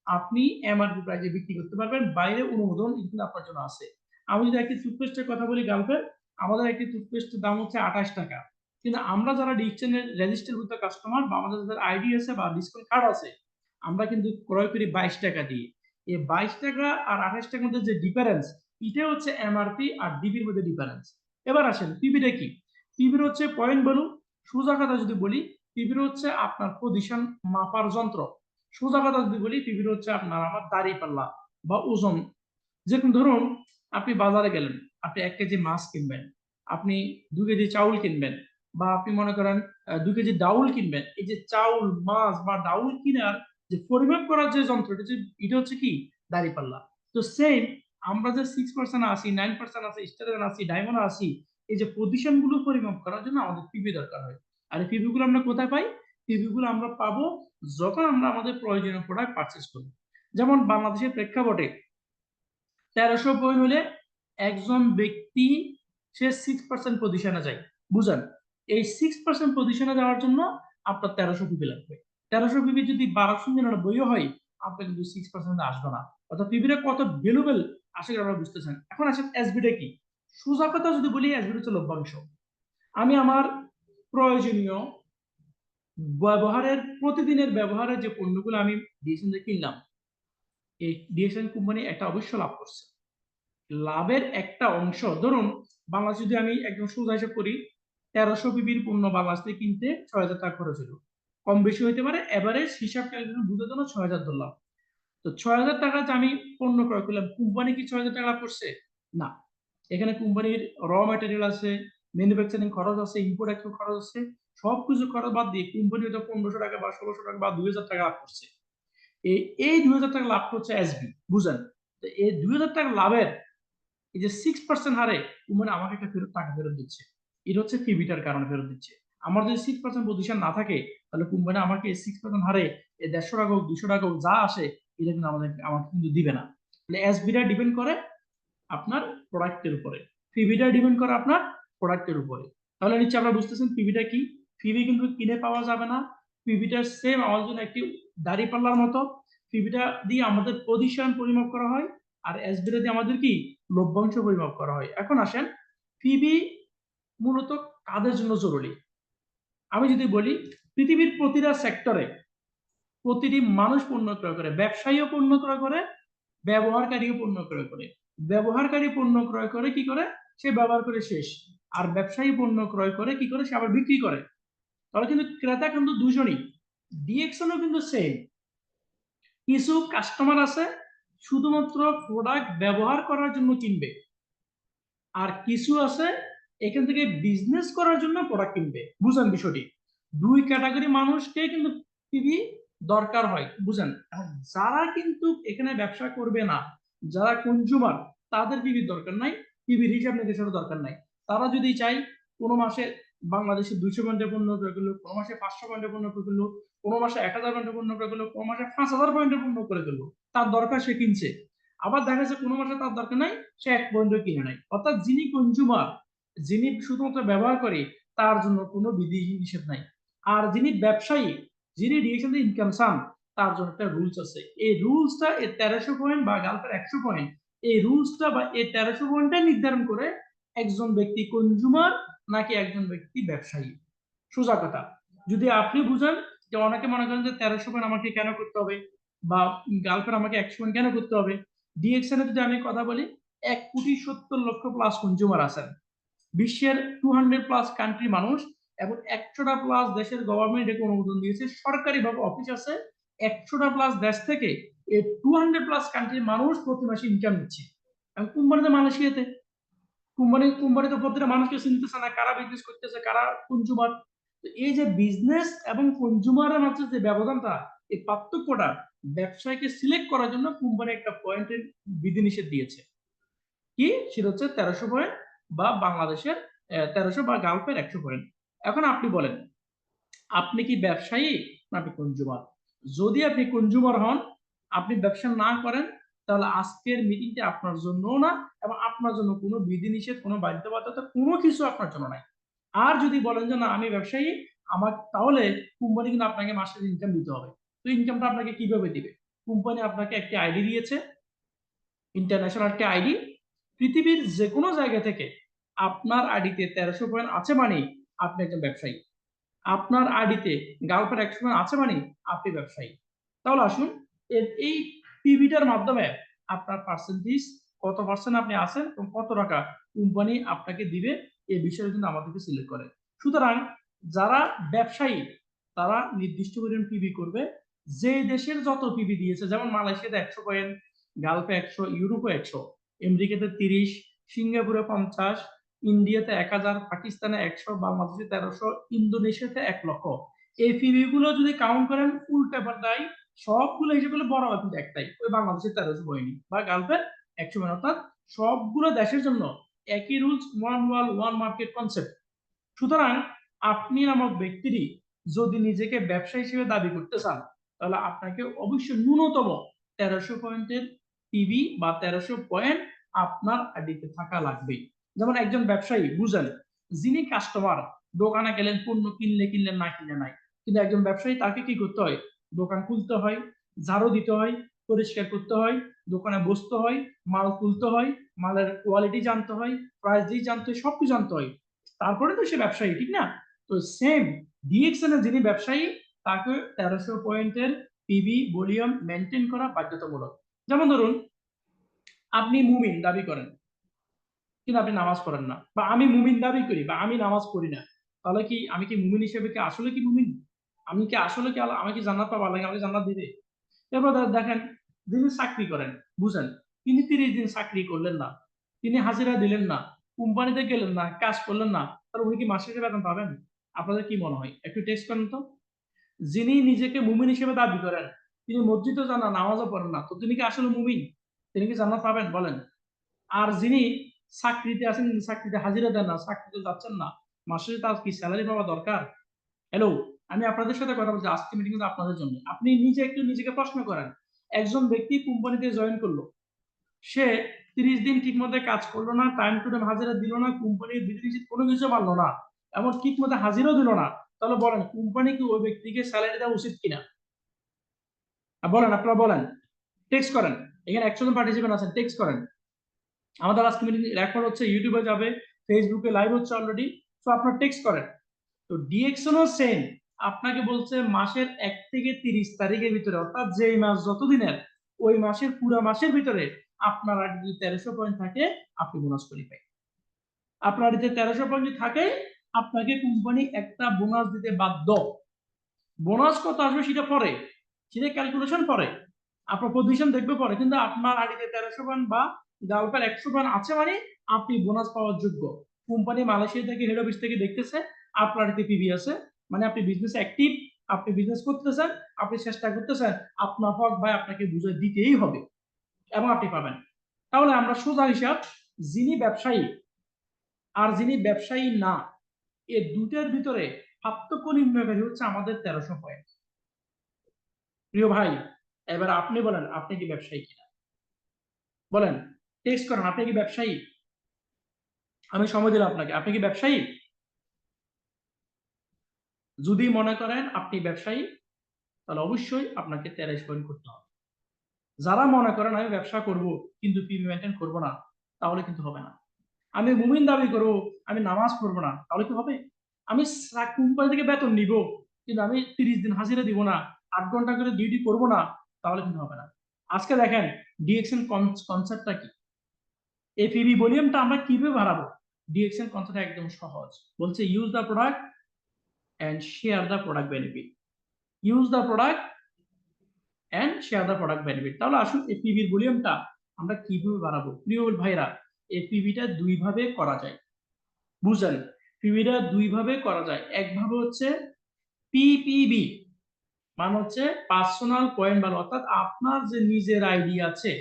আপনি এমআরপি প্রাইসে বিক্রি করতে পারবেন, বাইরে অনুমোদন কিন্তু আপনার জন্য আছে। আমি যদি একটি টুথপেস্টের কথা বলি গালফের, আমাদের একটি টুথপেস্টের দাম হচ্ছে 28 টাকা, কিন্তু আমরা যারা ডিএক্সএন এর রেজিস্টারভুক্ত কাস্টমার বা আমাদের যাদের আইডি আছে বা ডিসকাউন্ট কার্ড আছে, আমরা কিন্তু ক্রয় করি 22 টাকা দিয়ে। এই 22 টাকা আর 28 টাকার মধ্যে যে ডিফারেন্স, এটা হচ্ছে এমআরপি আর ডিবির মধ্যে ডিফারেন্স। এবার আসেন পিবিটা কি? পিবির হচ্ছে পয়েন্ট ভ্যালু। সোজা কথা যদি বলি, পিবির হচ্ছে আপনার পজিশন মাপার যন্ত্র। সোজা কথা যদি বলি, পিবির হচ্ছে আপনার আমার দাড়ি পাল্লা বা ওজন। যেরকম ধরুন, আপনি বাজারে গেলেন, আপনি 1 কেজি মাছ কিনবেন, আপনি 2 কেজি চাউল কিনবেন, বা আপনি মনে করেন 2 কেজি ডাউল কিনবেন। এই যে চাউল, মাছ বা ডাউল কিনার যে পরিমাপ করার যে যন্ত্র, এটা হচ্ছে কি? দাঁড়িপাল্লা। তো সেম, আমরা যে 6% আছি, 9% আছি, স্টার আছি, ডায়মন্ড আছি, এই যে পজিশন গুলো পরিমাপ করার জন্য আমাদের পিবি দরকার হয়। আর এই পিবি গুলো আমরা কোথায় পাই? পিবি গুলো আমরা পাবো যখন আমরা আমাদের প্রয়োজনীয় প্রোডাক্ট পারচেস করবো। যেমন বাংলাদেশের প্রেক্ষাপটে 1300 পয়েন্ট হলে একজন ব্যক্তি সে 6% পজিশনে যায়। বুঝেন, এই 6% পজিশনে যাওয়ার জন্য আপনার 1300 পিবি লাগবে। 1300 পিবি যদি 1299 হয়, আপনার কিন্তু 6% আসবে না। অর্থাৎ পিবিটা কত ভ্যালুয়েবল, আশা করি আপনারা বুঝতেছেন। এখন আসেন এসবিটা কি? সোজা কথা যদি বলি, এসবিটা হচ্ছে লভ্যাংশ। আমি আমার প্রয়োজনীয় প্রতিদিনের ব্যবহারের যে পণ্যগুলো আমি ডিএসএন থেকে কিনলাম, এই ডিএসএন কোম্পানি একটা অবশ্য লাভ করছে। লাভের একটা অংশ, ধরুন বাংলাদেশ যদি আমি একদম সোজা হিসাব করি, 1300 পিবির পণ্য বাংলাদেশ থেকে কিনতে 6000 টাকা খরচ হলো, কম বেশি হইতে পারে, এভারেজ হিসাব ক্যালকুলেশন বুঝার জন্য 6000 ধরলাম। তো 6000 টাকা যে আমি পণ্য ক্রয় করলাম, কোম্পানি কি 6000 টাকা লাভ করছে? না। এখানে কোম্পানির র ম্যাটেরিয়াল আছে, ম্যানুফ্যাকচারিং খরচ আছে, ইম্পোর্ট এক্সপোর্ট খরচ আছে, সবকিছু খরচ বাদ দিয়ে কোম্পানি হয়তো 1500 টাকা বা 1600 টাকা বা 2000 টাকা লাভ করছে। এই 2000 টাকা লাভ করছে এসবি। বুঝেন, তো এই 2000 টাকা লাভের এই যে 6% হারে কোম্পানি আমাকে একটা টাকা ফেরত দিচ্ছে। এটা হচ্ছে পিবিটার কারণে ফেরত দিচ্ছে। আমার যদি 6% পজিশন না থাকে, তাহলে কোম্পানি আমাকে 6% হারে 150 টাকা হোক, 200 টাকা হোক, যা আসে এটা কিন্তু আমাকে কিন্তু দিবে না। তাহলে এসবিটা ডিপেন্ড করে আপনার প্রোডাক্টের উপরে, পিবিটা ডিপেন্ড করে আপনার প্রোডাক্টের উপরে। তাহলে নিশ্চয়ই আপনারা বুঝতেছেন পিবিটা কি। পিবি কিন্তু কিনে পাওয়া যাবে না। পিবিটা সেম আমাদের জন্য একটি দাড়ি পাল্লার মতো। পিবিটা দিয়ে আমাদের পজিশন পরিমাপ করা হয়, আর এসবিটা দিয়ে আমাদের কি লভ্যাংশ পরিমাপ করা হয়। এখন আসেন, পিবি মূলত কাদের জন্য জরুরি? আমি যদি বলি, পৃথিবীর প্রতিটা সেক্টরে প্রতিটি মানুষ পণ্য ক্রয় করে, ব্যবসায়ীও পণ্য ক্রয় করে, ব্যবহারকারীও পণ্য ক্রয় করে। ব্যবহারকারী পণ্য ক্রয় করে কি করে, সে ব্যবহার করে শেষ। আর ব্যবসায়ী পণ্য ক্রয় করে কি করে, সে আবার বিক্রি করে। তাহলে কিন্তু ক্রেতা কিন্তু দুজনই। ডিএক্সনও কিন্তু সেম। কিছু কাস্টমার আছে শুধুমাত্র প্রোডাক্ট ব্যবহার করার জন্য কিনবে, আর কিছু আছে এখান থেকে বিজনেস করার জন্য প্রোডাক্ট কিনবে। বুঝেন বিষয়টি? দুই ক্যাটাগরি মানুষকে কিন্তু টিভি দরকার হয়, বুঝেন? এখন যারা কিন্তু এখানে ব্যবসা করবে না, যারা কনজিউমার, তাদের টিভির দরকার নাই, টিভির হিসাব নিকেশের দরকার নাই। তারা যদি চাই কোনো মাসে বাংলাদেশে 200 পয়েন্টের পণ্য ক্রয় করলো, কোনো মাসে 500 পয়েন্টের পণ্য ক্রয় করলো, কোনো মাসে 1000 পয়েন্টের পণ্য ক্রয় করলো, কোনো মাসে 5000 পয়েন্টের পণ্য করে করলো, তার দরকার সে কিনছে। আবার দেখা যাচ্ছে কোনো মাসে তার দরকার নাই, সে 1 পয়েন্টও কিনে নাই। অর্থাৎ যিনি কনজিউমার, যিনি শুধুমাত্র ব্যবহার করে, তার জন্য কোনো বিধি নিষেধ নাই। আর যিনি ব্যবসায়ী, যিনি ডিরেকশন ইনকাম চান, তার জন্য একটা রুলস আছে। এই রুলসটা, এই 1300 পয়েন্ট বা গালফের 100 পয়েন্ট, এই রুলসটা বা এই 1300 পয়েন্টটা নির্ধারণ করে একজন ব্যক্তি কনজিউমার নাকি একজন ব্যক্তি ব্যবসায়ী। সোজা কথা। যদি আপনি বুঝেন যে অনেকে মনে করেন যে 1300 পয়েন্ট আমাকে কেন করতে হবে, বা গালফের আমাকে 100 পয়েন্ট কেন করতে হবে। ডিএক্সএন এ যদি আমি কথা বলি, 1,70,00,000 প্লাস কনজিউমার আছেন। বিশ্বের 200 প্লাস কান্ট্রি মানুষ এবং 100টা প্লাস দেশের গভর্নমেন্ট একে অনুমোদন দিয়েছে, সরকারিভাবে অফিস আছে। 100টা প্লাস দেশ থেকে এই 200 প্লাস কান্ট্রির মানুষ প্রতি মাসে ইনকাম দিচ্ছে। এবং কোম্পানিতে, মালয়েশিয়াতে কোম্পানি তো প্রতিটা মানুষকে চিনতেছে না, কারা বিজনেস করতেছে, কারা কনজিউমার। এই যে বিজনেস এবং কনজিউমারের মাঝে যে ব্যবধানটা, এই পার্থক্যটা ব্যবসায়ীকে সিলেক্ট করার জন্য কোম্পানি একটা পয়েন্টের বিধিনিষেধ দিয়েছে। কি সেটা হচ্ছে 1300 পয়েন্ট, বা বাংলাদেশের 1300 বা গালফের 100 পয়েন্ট। এখন আপনি বলেন, আপনি কি ব্যবসায়ী না আপনি কনজিউমার? যদি আপনি কনজিউমার হন, আপনি ব্যবসা না করেন, তাহলে আজকের মিটিংটা আপনার জন্য না, এবং আপনার জন্য কোনো বিধিনিষেধ, কোনো বাধ্যবাধকতা, কোনো কিছু আপনার জন্য নাই। আর যদি বলেন যে না আমি ব্যবসায়ী, আমার, তাহলে কোম্পানি কিন্তু আপনাকে মাসের ইনকাম দিতে হবে। তো ইনকামটা আপনাকে কিভাবে দিবে? কোম্পানি আপনাকে একটি আইডি দিয়েছে, ইন্টারন্যাশনাল একটা আইডি। পৃথিবীর যে কোনো জায়গা থেকে আপনার আইডিতে 1300 পয়েন্ট আছে মানে আপনি একজন ব্যবসায়ী। আপনার আইডিতে গালফের 100 পয়েন্ট আছে মানে আপনি ব্যবসায়ী। তাহলে আসুন, এই পিভিটার মাধ্যমে আপনার পার্সেন্টেজ, কত পার্সেন্ট আপনি আছেন এবং কত টাকা কোম্পানি আপনাকে দিবে, এই বিষয়ে কিন্তু আমাদেরকে সিলেক্ট করে। সুতরাং যারা ব্যবসায়ী, তারা নির্দিষ্ট পরিমাণ পিভি করবে। যে দেশের যত পিভি দিয়েছে, যেমন মালয়েশিয়াতে 100 পয়েন্ট, গালফে 100, ইউরোপে 100, আমেরিকাতে 30, সিঙ্গাপুরে 50, ইন্ডিয়াতে 1000, পাকিস্তানে 100, বাংলাদেশে 1300, ইন্দোনেশিয়াতে 1 লক্ষ। এই পিভি গুলো যদি কাউন্ট করেন, ফুল পেপার দেয়, সবগুলো হিসেবে করলে বড় কিন্তু একটাই, ওই বাংলাদেশের 1300 পয়েন্ট বা গালফের 100 পয়েন্ট। অর্থাৎ সবগুলো দেশের জন্য একই rules, one world one market concept. সুতরাং আপনি নামক ব্যক্তিটি যদি নিজেকে ব্যবসা হিসেবে দাবি করতে চান, তাহলে আপনাকে অবশ্যই ন্যূনতম 1300 পয়েন্টের টিভি বা 1300 পয়েন্ট আপনার আইডিতে থাকা লাগবে। যেমন একজন ব্যবসায়ী, বুঝেন, যিনি কাস্টমার, দোকানে গেলেন, পণ্য কিনলেন, না কিনলে নাই। কিন্তু একজন ব্যবসায়ী, তাকে কি করতে হয়? দোকান খুলতে হয়, ঝাড়ু দিতে হয়, পরিষ্কার করতে হয়, দোকানে বসতে হয়, মাল তুলতে হয়, মালের কোয়ালিটি জানতে হয়, প্রাইস জানতে হয়, সবকিছু জানতে হয়। তারপরে তো সে ব্যবসায়ী, ঠিক না? তো সেম ডিএক্সএন এর যিনি ব্যবসায়ী, তাকে 1300 পয়েন্টের পিবি ভলিউম মেনটেন করা বাধ্যতামূলক। যেমন ধরুন, আপনি মুমিন দাবি করেন কিন্তু আপনি নামাজ পড়েন না, বা আমি মুমিন দাবি করি বা আমি নামাজ পড়ি না, তাহলে কি আমি কি মুমিন হিসেবে কি আসলে কি মুমিন? আমি কি আসলে কি আমি কি জান্নাত পাবো? আল্লাহ কি আমাকে জান্নাত দিবে? এরপর দেখেন, যিনি চাকরি করেন, বুঝেন, তিনি 30 দিন চাকরি করলেন না, তিনি হাজিরা দিলেন না, কোম্পানিতে গেলেন না, কাজ করলেন না, তাহলে উনি কি মাস শেষে বেতন পাবেন? আপনাদের কি মনে হয়? একটু টেস্ট করেন তো। যিনি নিজেকে মুমিন হিসেবে দাবি করেন, তিনি মসজিদও যান না, নামাজও পড়েন না, তো তিনি কি আসলে মুমিন? তিনি কি জান্নাত পাবেন বলেন? আর যিনি চাকরিতে আছেন, চাকরিতে হাজিরা দেন না, চাকরিতে যাচ্ছেন না, মাসে তার কি স্যালারি পাওয়া দরকার? হ্যালো, আমি আপনাদের সাথে কথা বলছি, আজকে মিটিং কিন্তু আপনাদের জন্য। আপনি নিজে একটু নিজেকে প্রশ্ন করেন, একজন ব্যক্তি কোম্পানিতে জয়েন করলো, সে 30 দিন ঠিক মতো কাজ করলো না, টাইম টু টাইম হাজিরা দিল না, কোম্পানির বিধিনিষেধ কোনো কিছু মানলো না, এমন ঠিক মতো হাজিরাও দিল না, তাহলে বলেন কোম্পানি কি ওই ব্যক্তিকে স্যালারি দেওয়া উচিত কিনা? বলেন, আপনারা বলেন, টেক্সট করেন। এখানে 100 জন পার্টিসিপেন্ট আছেন, টেক্সট করেন। আমাদের আজকে মিটিং রেকর্ড হচ্ছে, ইউটিউবে যাবে, ফেসবুকে লাইভ হচ্ছে অলরেডি, তো আপনারা টেক্সট করেন। তো ডিএক্সনও সেম, আপনাকে বলছে মাসের 1 থেকে 30 তারিখের ভিতরে, অর্থাৎ যেই মাস যত দিনের, ওই মাসের পুরো মাসের ভিতরে আপনার আইডি যদি 1300 পয়েন্ট থাকে আপনি বোনাস কোয়ালিফাই। আপনার আইডিতে 1300 পয়েন্ট থাকে আপনাকে কোম্পানি একটা বোনাস দিতে বাধ্য। বোনাস কত আসবে সেটা পরে, সেটা ক্যালকুলেশন পরে, আপনার পজিশন দেখবে পরে, কিন্তু আপনার আইডিতে 1300 পয়েন্ট বা গালফের 100 পয়েন্ট আছে মানে আপনি বোনাস পাওয়ার যোগ্য। কোম্পানি মালয়েশিয়া থেকে হেড অফিস থেকে দেখতেছে আপনার আইডিতে পিবি আছে, মানে আপনি বিজনেস অ্যাক্টিভ, আপনি বিজনেস করতেছেন, আপনি চেষ্টা করতেছেন, আপনার হক ভাই আপনাকে বুঝে দিতেই হবে এবং আপনি পাবেন। তাহলে আমরা সোজা হিসাব, যিনি ব্যবসায়ী আর যিনি ব্যবসায়ী না, এই দুটোর ভিতরে পার্থক্য নির্ণয়কারী হচ্ছে আমাদের 1300 পয়েন্ট। প্রিয় ভাই, এবার আপনি বলেন আপনি কি ব্যবসায়ী কিনা, বলেন, টেক্সট করেন আপনি কি ব্যবসায়ী। আমি সময় দিলাম আপনাকে, আপনি কি ব্যবসায়ী? যদি মনে করেন আপনি ব্যবসায়ী তাহলে অবশ্যই আপনাকে 23 পয়েন্ট করতে হবে। যারা মনে করেন আমি ব্যবসা করব কিন্তু পিবি মেনটেন করবো না, তাহলে কিন্তু হবে না। আমি মুমিন দাবি করব, আমি নামাজ পড়বো না, তাহলে কি হবে? আমি কোম্পানি থেকে বেতন নিব কিন্তু আমি 30 দিন হাজিরা দিব না, 8 ঘন্টা করে ডিউটি করবো না, তাহলে কিন্তু হবে না। আজকে দেখেন ডিএক্সএন কনসেপ্টটা কি, এই পিবি ভলিউমটা আমরা কিভাবে বাড়াবো। ডিএক্সএন কনসেপ্ট একদম সহজ, বলছে use the product and share the product benefit. Use the product and share the product benefit. তাহলে আসুন এই পিবির ভলিউমটা আমরা কিভাবে বাড়াবো। প্রিয় ভাইরা, এই পিবিটা দুই ভাবে করা যায়, বুঝলেন? পিবিটা দুই ভাবে করা যায়। একভাবে হচ্ছে পিপিবি, মানে হচ্ছে পার্সোনাল পয়েন্ট ভালো, অর্থাৎ আপনার যে নিজের আইডি আছে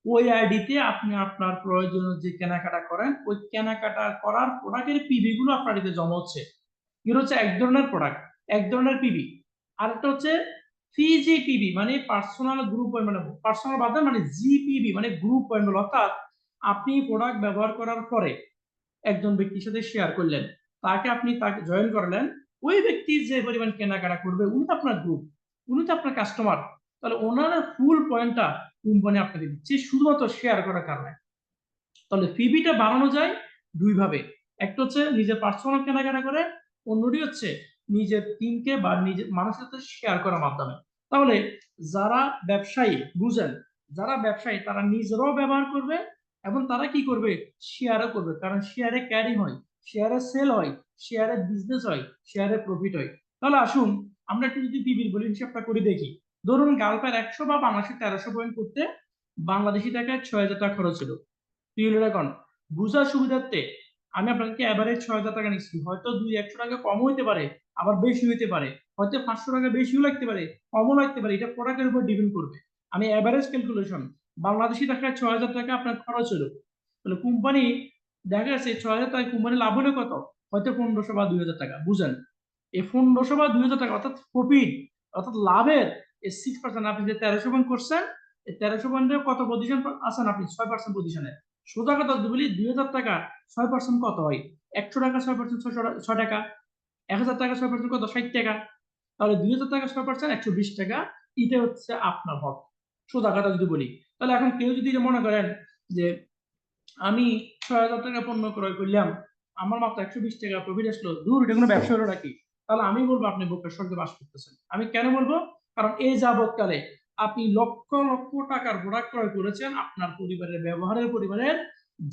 ওই আইডিতে আপনি আপনার প্রয়োজনীয় যে কেনাকাটা করেন ওই কেনাকাটা করার প্রোডাক্টের পিবি গুলো আপনার আইডিতে জমা হচ্ছে। এগুলো হচ্ছে এক ধরনের প্রোডাক্ট, এক ধরনের পিবি। আরেকটা হচ্ছে পিজিপিবি, মানে পার্সোনাল গ্রুপ পয়েন্ট, মানে পার্সোনাল বাদে মানে জিপিবি মানে গ্রুপ পয়েন্ট, অর্থাৎ আপনি প্রোডাক্ট ব্যবহার করার পরে একজন ব্যক্তির সাথে শেয়ার করলেন, তাকে জয়েন করলেন, ওই ব্যক্তি যে পরিমাণ কেনাকাটা করবে উনি তো আপনার গ্রুপ, উনি তো আপনার কাস্টমার, তাহলে ওনার ফুল পয়েন্টটা কোম্পানি আপনাকে দিচ্ছে শুধুমাত্র শেয়ার করার কারণে। তাহলে পিবিটা বাড়ানো যায় দুই ভাবে, একটা হচ্ছে নিজের পার্সোনাল কেনাকাটা করে, অন্যটি হচ্ছে নিজের টিমকে বা নিজের মানুষের সাথে শেয়ার করার মাধ্যমে। তাহলে যারা ব্যবসায়ী, বুঝেন, যারা ব্যবসায়ী তারা নিজেরাও ব্যবহার করবে এবং তারা কি করবে, শেয়ারও করবে, কারণ শেয়ারে ক্যারি হয়, শেয়ারে সেল হয়, শেয়ারে বিজনেস হয়, শেয়ারে প্রফিট হয়। তাহলে আসুন আমরা একটু যদি পিবির বলি হিসাবটা করে দেখি। ধরুন গালফের 100 বা বাংলাদেশের 1300 পয়েন্ট করতে বাংলাদেশি টাকায় 6000 টাকা খরচ ছিল। এখন বুঝার সুবিধার্থে আমি আপনাকে এভারেজ 6000 টাকা নিচ্ছি, হয়তো 200-100 টাকা কম হইতে পারে, আবার বেশি হইতে পারে, হয়তো 500 টাকা বেশিও লাগতে পারে, কমও লাগতে পারে, এটা প্রোডাক্টের উপর ডিপেন্ড করবে। আমি এভারেজ ক্যালকুলেশন, বাংলাদেশি টাকায় 6000 টাকা আপনার খরচ হলো, তাহলে কোম্পানি দেখা যাচ্ছে 6000 টাকা কোম্পানি লাভ হলো কত, হয়তো 1500 বা 2000 টাকা। বুঝেন, এই 1500 বা 2000 টাকা অর্থাৎ প্রফিট, অর্থাৎ লাভের এই 6%, আপনি যে 1300 পয়েন্ট করছেন, এই 1300 পয়েন্টে কত পজিশন আছেন আপনি? 6% পজিশনে। সোজা কথা যদি বলি 2000 টাকা 6% কত হয়? 100 টাকা 6% 6 টাকা, 1000 টাকা 6% কত? 60 টাকা। তাহলে 2000 টাকা 6% 120 টাকা, এটা হচ্ছে আপনার হক, সোজা কথা যদি বলি। তাহলে এখন কেউ যদি মনে করেন যে আমি 6000 টাকা পণ্য ক্রয় করলাম, আমার মাত্র 120 টাকা প্রফিট আসলো, দূর এটা কোনো ব্যবসা হলো নাকি, তাহলে আমি বলবো আপনি বোকার স্বর্গে বাস করতেছেন। আমি কেন বলবো? কারণ এই যাবৎকালে আপনি লক্ষ লক্ষ টাকার প্রোডাক্ট ক্রয় করেছেন আপনার পরিবারের ব্যবহারের, পরিবারের,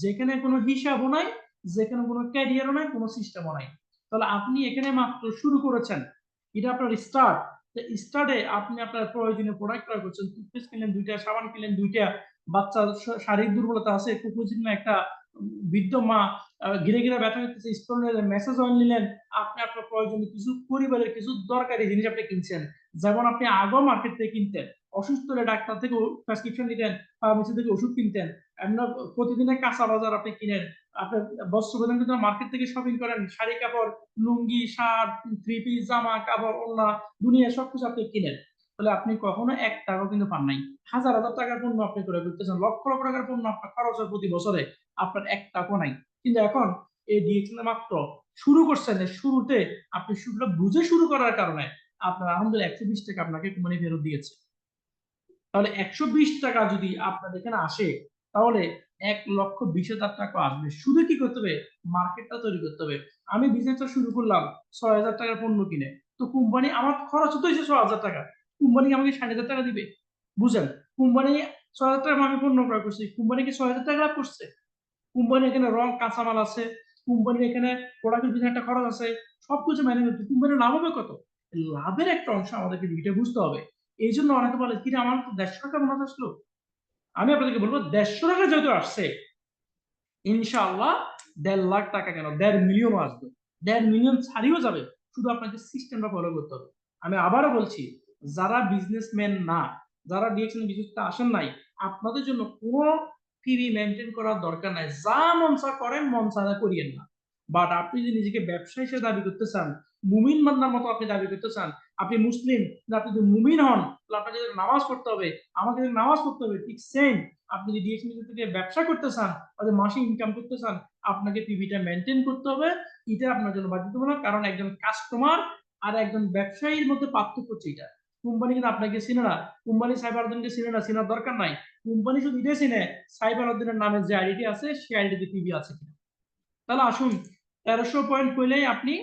যেখানে কোনো হিসাবও নাই, যেখানে কোনো ক্যারিয়ারও নাই, কোনো সিস্টেমও নাই। তাহলে আপনি এখানে মাত্র শুরু করেছেন, এটা আপনার স্টার্ট। স্টার্টে আপনি আপনার প্রয়োজনীয় প্রোডাক্ট ক্রয় করছেন, টুথপেস্ট কিনলেন 2টা, সাবান কিনলেন 2টা, বাচ্চার শারীরিক দুর্বলতা আছে, কুকুরজন্য একটা, বৃদ্ধ মা ঘিরে ঘিরে ব্যথা করতেছে, স্তনের মেসেজ অয়েল নিলেন, আপনি আপনার প্রয়োজনীয় কিছু পরিবারের কিছু দরকারি জিনিস আপনি কিনছেন, যেমন আপনি আগেও মার্কেট থেকে কিনতেন, অসুস্থ হলে ডাক্তার থেকে প্রেসক্রিপশন নিতেন, ফার্মেসি থেকে ওষুধ কিনতেন, এমন প্রতিদিনের কাঁচা বাজার আপনি কিনেন, আপনার বস্ত্র প্রদান কিন্তু মার্কেট থেকে শপিং করেন, শাড়ি কাপড়, লুঙ্গি, শার্ট, থ্রি পিস, জামা কাপড়, ওড়না, দুনিয়া সবকিছু আপনি কিনেন। তাহলে আপনি কখনো 1 টাকাও কিন্তু পান নাই। হাজার হাজার টাকার পণ্য আপনি ক্রয় করতেছেন, লক্ষ লক্ষ টাকার পণ্য আপনার খরচ হয় প্রতি বছরে, আপনার 1 টাকাও নাই। কিন্তু এখন এই ডিএক্সএল মাত্র শুরু করছেন, শুরুতে আপনি শুরুটা বুঝে শুরু করার কারণে আপনার আলহামদুলিল্লাহ 120 টাকা আপনাকে কোম্পানি ফেরত দিয়েছে। তাহলে 120 টাকা যদি আপনার এখানে আসে, তাহলে 1,20,000 টাকা আসবে। শুধু কি করতে হবে? মার্কেটটা তৈরি করতে হবে। আমি বিজনেসটা শুরু করলাম 6000 টাকার পণ্য কিনে, তো কোম্পানি আমার খরচ তো হয়েছে 6000 টাকা, কোম্পানি আমাকে 60,000 টাকা দিবে? বুঝেন, কোম্পানি 6,000 টাকা আমি পণ্য ক্রয় করছি, কোম্পানি কি 6,000 টাকা লাভ করছে? কোম্পানি এখানে রং কাঁচামাল আছে, কোম্পানির এখানে প্রোডাক্টের পিছনে একটা খরচ আছে, সবকিছু ম্যানেজ করতে কোম্পানির লাভ হবে কত? লাভের একটা অংশ আমাদেরকে এটা বুঝতে হবে। এই জন্য অনেকে বলে কি আমার তো 150 টাকা বোনাস আসলো। আমি আপনাদেরকে বলবো 150 টাকা যেহেতু আসছে, ইনশাআল্লাহ 1.5 লাখ টাকা কেন 1.5 মিলিয়ন আসবে, 1.5 মিলিয়ন ছাড়িয়েও যাবে। শুধু আপনাকে সিস্টেমটা ফলো করতে হবে। আমি আবারও বলছি, যারা বিজনেসম্যান না, যারা ডিএকশন বিজনেসটা আসেন নাই, আপনাদের জন্য কোনো ফ্রি মেনটেন করার দরকার নাই। যা মন চা করেন, মন চা করিয়েন না। বাট আপনি যদি নিজেকে ব্যবসা হিসেবে দাবি করতে চান, মুমিন বান্দার মতো আপনি দাবি করতে চান, আপনি মুসলিম, আপনি যদি মুমিন হন তাহলে আপনাকে যদি নামাজ পড়তে হবে, আমাকে যদি নামাজ পড়তে হবে, ঠিক সেম আপনি যদি ডিএকশন থেকে ব্যবসা করতে চান, মাসে ইনকাম করতে চান, আপনাকে পিভিটা মেনটেন করতে হবে। এটা আপনার জন্য বাধ্যতামূলক। কারণ একজন কাস্টমার আর একজন ব্যবসায়ীর মধ্যে পার্থক্য হচ্ছে এটা। কোম্পানি কিন্তু আপনাকে চিনে না, কোম্পানি সাইবার উদ্দিনকে চিনে না, চেনার দরকার নাই। কোম্পানি শুধু এটাই চিনে সাইবার উদ্দিনের নামে যে আইডি আছে সেই আইডিতে পিভি আছে কিনা। তাহলে আসুন 1300 পয়েন্ট পেলেই আপনি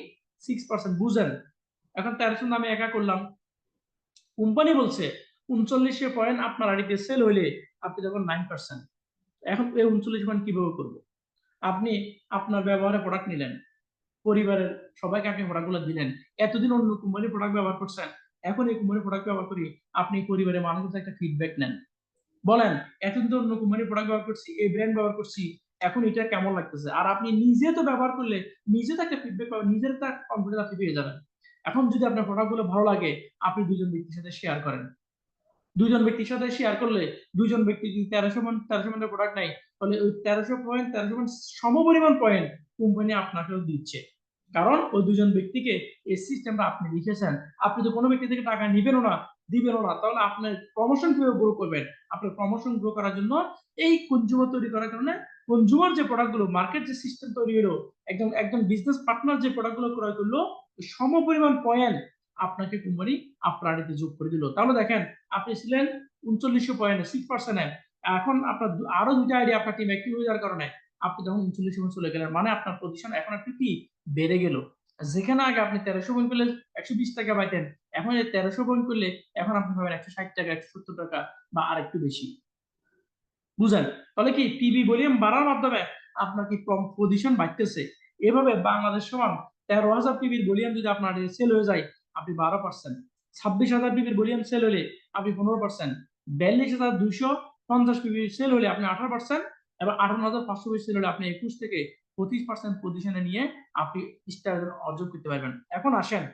6% বুঝেন। এখন 1300 নামে একা করলাম, কোম্পানি বলছে 3900 পয়েন্ট আপনার আইডিতে সেল হইলে আপনি যখন 9%। এখন এই 39 পয়েন্ট কিভাবে করবো? আপনি আপনার ব্যবহারে প্রোডাক্ট নিলেন, পরিবারের সবাইকে আপনি প্রোডাক্টগুলো দিলেন, এতদিন অন্য কোম্পানির প্রোডাক্ট ব্যবহার করছেন, এখন এই কোম্পানির প্রোডাক্ট ব্যবহার করি, আপনি পরিবারের মানুষের একটা ফিডব্যাক নেন, বলেন এতদিন তো অন্য কোম্পানির প্রোডাক্ট ব্যবহার করছি, এই ব্র্যান্ড ব্যবহার করছি, এখন এটা কেমন লাগতেছে। আর আপনি নিজে তো ব্যবহার করলে নিজে তো একটা ফিডব্যাক পাবেন, নিজের একটা কনফিডেন্স আপনি পেয়ে যাবেন। এখন যদি আপনার প্রোডাক্টগুলো ভালো লাগে, আপনি দুজন ব্যক্তির সাথে শেয়ার করেন। দুজন ব্যক্তির সাথে শেয়ার করলে, দুজন ব্যক্তি যদি 1300 পয়েন্টের প্রোডাক্ট নেয়, তাহলে ওই 1300 পয়েন্ট সমপরিমাণ পয়েন্ট কোম্পানি আপনাকেও দিচ্ছে। কারণ ওই দুজন ব্যক্তিকে এই সিস্টেমটা আপনি লিখেছেন। আপনি তো কোনো ব্যক্তি থেকে টাকা নিবেনও না, দিবেনও না, তাহলে আপনার প্রমোশন কিভাবে গ্রো করবেন? আপনার প্রমোশন গ্রো করার জন্য এই কনজিউমার তৈরি করার কারণে কনজিউমার যে প্রোডাক্টগুলো, মার্কেট যে সিস্টেম তৈরি হলো, একজন একজন বিজনেস পার্টনার যে প্রোডাক্টগুলো ক্রয় করলো, সমপরিমাণ পয়েন্ট আপনাকে কোম্পানি আপনার আইডিতে যোগ করে দিল। তাহলে দেখেন, আপনি ছিলেন 3900 পয়েন্ট 6%, এখন আপনার আরো দুইটা আইডি আপনার টিম অ্যাক্টিভ হয়ে যাওয়ার কারণে আপনি তখন 39 পয়েন্ট চলে গেলেন, মানে আপনার পজিশন এখন একটু কি বেড়ে গেল। যেখানে আগে আপনি 1300 পয়েন্ট পেলে 120 টাকা পাইতেন, এখন 1300 পয়েন্ট করলে এখন আপনি পাবেন 160 টাকা, 170 টাকা বা আর একটু বেশি। বুঝেন? তাহলে কি পিবি ভলিউম বাড়ার মাধ্যমে আপনার কি পজিশন বাড়তেছে। এভাবে বাংলাদেশ সমান 13,000 পিবির ভলিউম যদি আপনার সেল হয়ে যায়, আপনি 12%, 26,000 পিবির ভলিউম সেল হলে আপনি 15%, 42,250 পিবির সেল হলে আপনি 18%, এবং 58,500 পিবি সেল হলে আপনি 21 থেকে 25% পজিশনে নিয়ে আপনি স্টার অর্জন করতে পারবেন। এখন আসেন,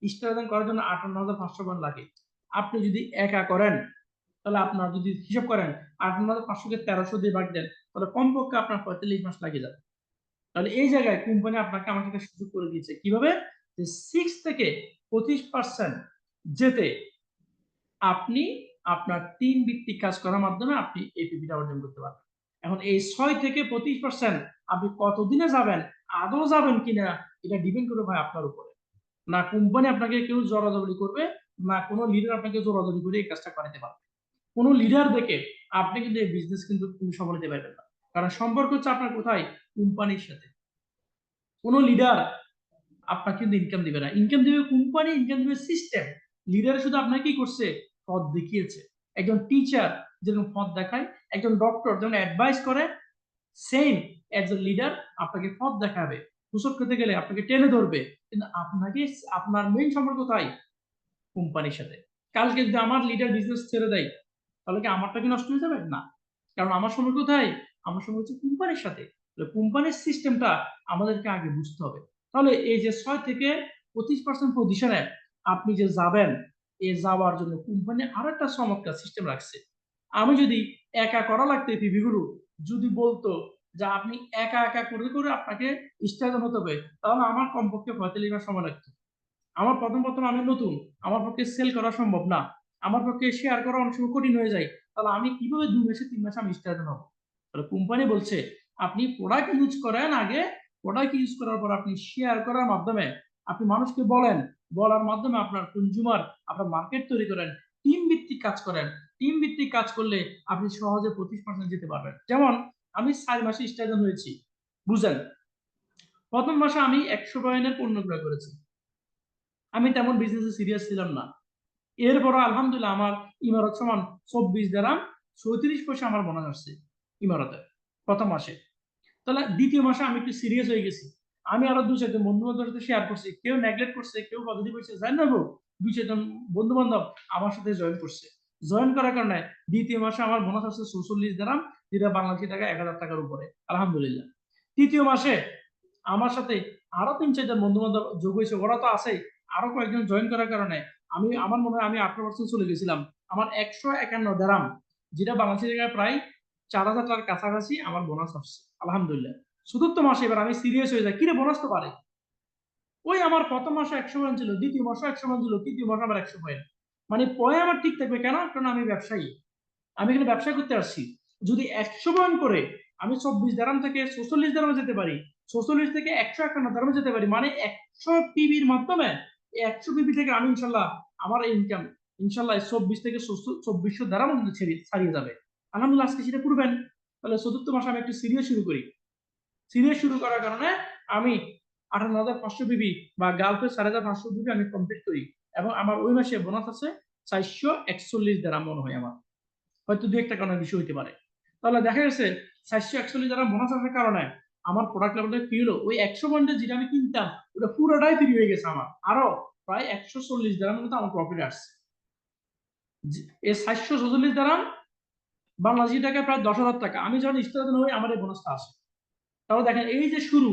স্টার করার জন্য 58,500 পয়েন্ট লাগে। আপনি যদি একা করেন, তাহলে আপনার যদি হিসাব করেন 58,500 কে 1300 দিয়ে ভাগ দেন, তাহলে কমপক্ষে আপনার 45 মাস লাগে যাবে। তাহলে এই জায়গায় কোম্পানি আপনাকে আমাকে একটা সুযোগ করে দিয়েছে, কিভাবে? যে 6 থেকে 25% যেতে আপনি আপনার টিম ভিত্তিক কাজ করার মাধ্যমে আপনি এই পিপিটা অর্জন করতে পারবেন। এখন এই 6 থেকে 25% আপনি কতদিনে যাবেন, আদৌ যাবেন কিনা, এটা ডিপেন্ড করবে ভাই আপনার উপরে। না কোম্পানি আপনাকে কেউ জোরাজুরি করবে, না কোনো লিডার আপনাকে জোরাজুরি করে এই কাজটা করাতে পারবে। কোনো লিডার দেখে আপনি কিন্তু এই বিজনেস কিন্তু সফল হতে পারবেন না। কারণ সম্পর্ক হচ্ছে আপনার কোথায়? কোম্পানির সাথে। কোনো লিডার আপনাকে কিন্তু ইনকাম দিবে না, ইনকাম দিবে কোম্পানি, ইনকাম দিবে সিস্টেম। লিডার শুধু আপনাকে কি করছে? পথ দেখিয়েছে। একজন টিচার যেরকম পথ দেখায়, একজন ডক্টর যেমন অ্যাডভাইস করে, সেম একজন লিডার আপনাকে পথ দেখাবে। হুসট করতে গেলে আপনাকে টেনে ধরবে, কিন্তু আপনাকে আপনার মেইন সম্পর্ক কোথায়? কোম্পানির সাথে। কালকে যদি আমার লিডার বিজনেস ছেড়ে দেয়, তাহলে কি আমারটা কি নষ্ট হয়ে যাবে? না, কারণ আমার সম্পর্ক কোথায়? আমার সম্পর্ক হচ্ছে কোম্পানির সাথে। কোম্পানির সিস্টেমটা আমাদেরকে আগে বুঝতে হবে। তাহলে এই যে 6 থেকে 25% পজিশনে আপনি যে যাবেন, এই যাওয়ার জন্য কোম্পানি আরো একটা চমৎকার সিস্টেম রাখছে। আমি যদি একা করা লাগতো পিভি গুলো, যদি বলতো যে আপনি একা একা করে করে আপনাকে স্টার্ট হতে হবে, তাহলে আমার কমপক্ষে 45 মাস সময় লাগতো। আমার প্রথম আমি নতুন, আমার পক্ষে সেল করা সম্ভব না, আমার পক্ষে শেয়ার করা অনেক সময় কঠিন হয়ে যায়, তাহলে আমি কিভাবে 2 মাসে 3 মাসে আমি স্টার্ট হব? তাহলে কোম্পানি বলছে আপনি প্রোডাক্ট ইউজ করেন আগে, প্রোডাক্ট ইউজ করার পর আপনি শেয়ার করার মাধ্যমে আপনি মানুষকে বলেন, বলার মাধ্যমে আপনার কনজিউমার, আপনার মার্কেট তৈরি করেন, টিম ভিত্তিক কাজ করেন। টিম ভিত্তিক কাজ করলে আপনি সহজে 25% যেতে পারবেন। যেমন আমি 4 মাসে স্টার্ট হয়েছি, বুঝেন? প্রথম মাসে আমি 100 পয়েন্টের পণ্য ক্রয় করেছি, আমি তেমন বিজনেসে সিরিয়াস ছিলাম না। এরপর আলহামদুলিল্লাহ আমার ইমারত সমান 24 দিরহাম 34 পয়সা আমার বোনাস আসছে ইমারতে প্রথম মাসে। তাহলে দ্বিতীয় মাসে আমি একটু সিরিয়াস হয়ে গেছি, আমি আরো 2-4 জন বন্ধু বান্ধবের সাথে শেয়ার করছি, কেউ নেগলেক্ট করছে, কেউ পজিটিভ হয়েছে, জানি না গো, 2-4 জন বন্ধু বান্ধব আমার সাথে জয়েন করছে। জয়েন করার কারণে দ্বিতীয় মাসে আমার বোনাস আসছে 44 দিরহাম, যেটা বাংলাদেশি টাকা 1000 টাকার উপরে, আলহামদুলিল্লাহ। তৃতীয় মাসে আমার সাথে আরো 3-4 জন বন্ধু বান্ধব যোগ হয়েছে, ওরা তো আছে, আরো কয়েকজন জয়েন করার কারণে আমার মনে হয় আমি 18% চলে গেছিলাম। আমার 151 দিরহাম, যেটা বাংলাদেশি টাকায় প্রায় 4000 টাকার কাছাকাছি আমার বোনাস আসছে, আলহামদুলিল্লাহ। চতুর্থ মাসে এবার আমি সিরিয়াস হয়ে যাই, কিরে বোনাস তো পারে, ওই আমার প্রথম মাসে 100 পয়েন্ট ছিল, দ্বিতীয় মাসে 100 পয়েন্ট ছিল, তৃতীয় মাসে আবার 100 পয়েন্ট। মানে পয়ে আমার ঠিক থাকবে কেন? কারণ আমি ব্যবসায়ী, আমি এখানে ব্যবসা করতে আসছি। যদি 100 পয়েন্ট করে আমি 24 দিরহাম থেকে 44 দিরহামে যেতে পারি, 44 থেকে 151 দিরহামে যেতে পারি, মানে 100 পিবির মাধ্যমে 100 পিবি থেকে আমি ইনশাল্লাহ আমার ইনকাম ইনশাল্লাহ 24 থেকে 2400 দিরহাম ছাড়িয়ে যাবে, আলহামদুলিল্লাহ। আজকে সেটা করবেন। তাহলে চতুর্থ মাসে আমি একটু সিরিয়াস শুরু করি। সিরিয়াস শুরু করার কারণে আমি 58,500 পিবি বা গালফের 4500 পিবি আমি কমপ্লিট করি, এবং আমার ওই মাসে বোনাস আছে 441 দিরহাম মনে হয় আমার, হয়তো 2-1 কারণে বেশি হইতে পারে। তাহলে দেখা গেছে 441 দিরহাম বোনাস আসার কারণে আমার প্রোডাক্ট লেভেলটা কি হলো, ওই 100 পয়েন্টে যেটা আমি কিনতাম ওটা পুরোটাই ফ্রি হয়ে গেছে, আমার আরো প্রায় 140 দিরহাম মতো আমার প্রফিট আসছে। এই 444 দিরহাম বাংলাদেশি টাকায় প্রায় 10,000 টাকা, আমি যখন স্টার্ট হই আমার এই বোনাসটা আসে। তাহলে দেখেন এই যে শুরু,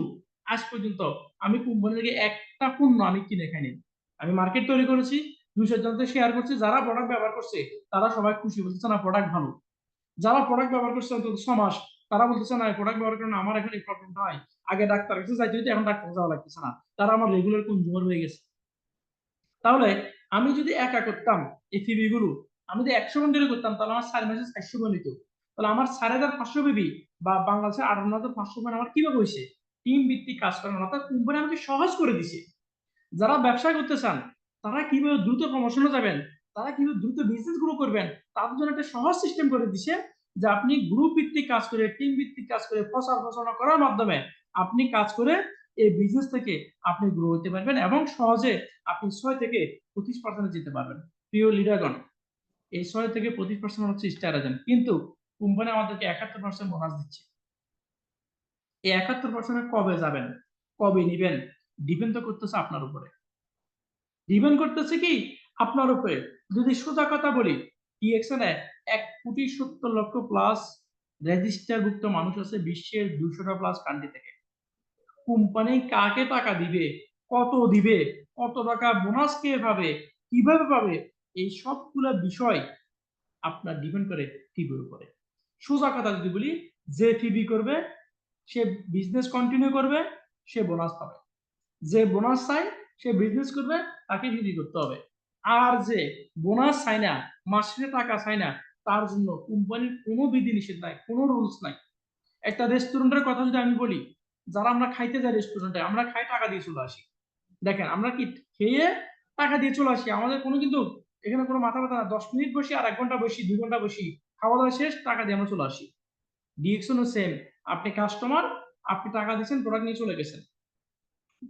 আজ পর্যন্ত আমি কোম্পানি থেকে একটা পণ্য আমি কিনে খাইনি। আমি মার্কেট তৈরি করেছি, 200 জনকে শেয়ার করছি, যারা প্রোডাক্ট ব্যবহার করছে তারা সবাই খুশি, বলতেছে না প্রোডাক্ট ভালো। যারা প্রোডাক্ট ব্যবহার করছে অন্তত 6 মাস, তারা বলতেছে না প্রোডাক্ট ব্যবহার করেন আমার এখন এই প্রবলেমটা হয়, আগে ডাক্তার কাছে যাইতে হইতো, এখন ডাক্তার যাওয়া লাগতেছে না, তারা আমার রেগুলার কনজিউমার হয়ে গেছে। তাহলে আমি যদি একা করতাম এই ফিবি গুলো, আমি যদি 100 পয়েন্ট করতাম, তাহলে আমার 4 মাসে 400 পয়েন্ট হইতো। তাহলে আমার 4500 পিবি বা বাংলাদেশের 58,500 পয়েন্ট আমার কিভাবে হয়েছে? টিম ভিত্তিক কাজ করার, অর্থাৎ কোম্পানি আমাকে সহজ করে দিছে। যারা ব্যবসা করতে চান তারা কিভাবে দ্রুত প্রমোশনে যাবেন, তারা কিভাবে দ্রুত বিজনেস গ্রো করবেন, তাদের জন্য একটা সহজ সিস্টেম করে দিছে, যে আপনি গ্রুপ ভিত্তিক কাজ করে, টিম ভিত্তিক কাজ করে, প্রচার প্রচারণা করার মাধ্যমে আপনি কাজ করে এই বিজনেস থেকে আপনি গ্রো হতে পারবেন, এবং সহজে আপনি 6 থেকে 25% যেতে পারবেন। প্রিয় লিডারগণ, এই 6 থেকে 25% হচ্ছে স্টার এজেন্ট, কিন্তু কোম্পানি আমাদেরকে 71% বোনাস দিচ্ছে। এই 71% কবে যাবেন, কবে নিবেন, ডিপেন্ড তো করতেছে আপনার উপরে, ডিপেন্ড করতেছে কি আপনার উপরে। যদি সোজা কথা বলি, টিএক্সএন এ 1,70,00,000 প্লাস রেজিস্টারভুক্ত মানুষ আছে বিশ্বের 200টা প্লাস কান্ট্রি থেকে। কোম্পানি কাকে টাকা দিবে, কত দিবে, কত টাকা বোনাস কে পাবে, কিভাবে পাবে, এই সবগুলো বিষয় আপনার ডিপেন্ড করে ফিবির উপরে। সোজা কথা যদি বলি, যে ফিবি করবে সে বিজনেস কন্টিনিউ করবে, সে বোনাস পাবে। যে বোনাস চাই সে বিজনেস করবে, তাকে ফিবি করতে হবে। আর যে বোনাস চাই না, মাসে টাকা চাই না, তার জন্য কোম্পানির কোনো বিধিনিষেধ নাই, কোনো রুলস নাই। একটা রেস্টুরেন্টের কথা যদি আমি বলি, যারা আমরা খাইতে যাই রেস্টুরেন্টে, আমরা খাই টাকা দিয়ে চলে আসি। দেখেন আমরা কি খেয়ে টাকা দিয়ে চলে আসি, আমাদের কোনো কিন্তু এখানে কোনো মাথা ব্যথা না, 10 মিনিট বসি আর 1 ঘন্টা বসি, 2 ঘন্টা বসি, খাওয়া দাওয়া শেষ, টাকা দিয়ে আমরা চলে আসি। ডিএক্সনও সেম, আপনি কাস্টমার, আপনি টাকা দিচ্ছেন, প্রোডাক্ট নিয়ে চলে গেছেন।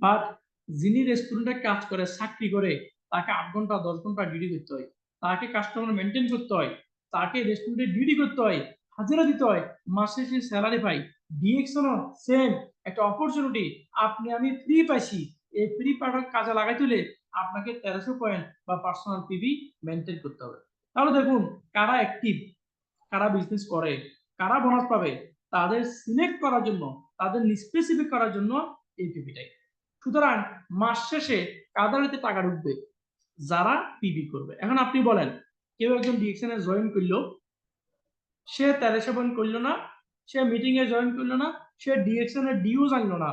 বাট যিনি রেস্টুরেন্টে কাজ করে, চাকরি করে, তাকে 8 ঘন্টা 10 ঘন্টা ডিউটি করতে হয়, তাকে কাস্টমার মেনটেন করতে হয়, তাকে রেস্টুরেন্টে ডিউটি করতে হয়, হাজিরা দিতে হয়, মাসে সে স্যালারি পাই। ডিএক্সনও সেম একটা অপরচুনিটি, আপনি আমি ফ্রি পাইছি, এই ফ্রি প্রোডাক্ট কাজে লাগাইতে হলে আপনাকে 1300 পয়েন্ট বা পার্সোনাল পিবি মেনটেন করতে হবে। তাহলে দেখুন কারা অ্যাক্টিভ, কারা বিজনেস করে, কারা বোনাস পাবে, তাদের সিলেক্ট করার জন্য, তাদের স্পেসিফিক করার জন্য এই পিবিটাই। সুতরাং মাস শেষে কাদের হাতে টাকা ঢুকবে, যারা পিবি করবে। এখন আপনি বলেন, কেউ একজন ডিএক্সএন এ জয়েন করলো, সে 1300 পয়েন্ট করলো না, সে মিটিং এ জয়েন করলো না, সে ডিএক্সএন এর ডিউ জানলো না,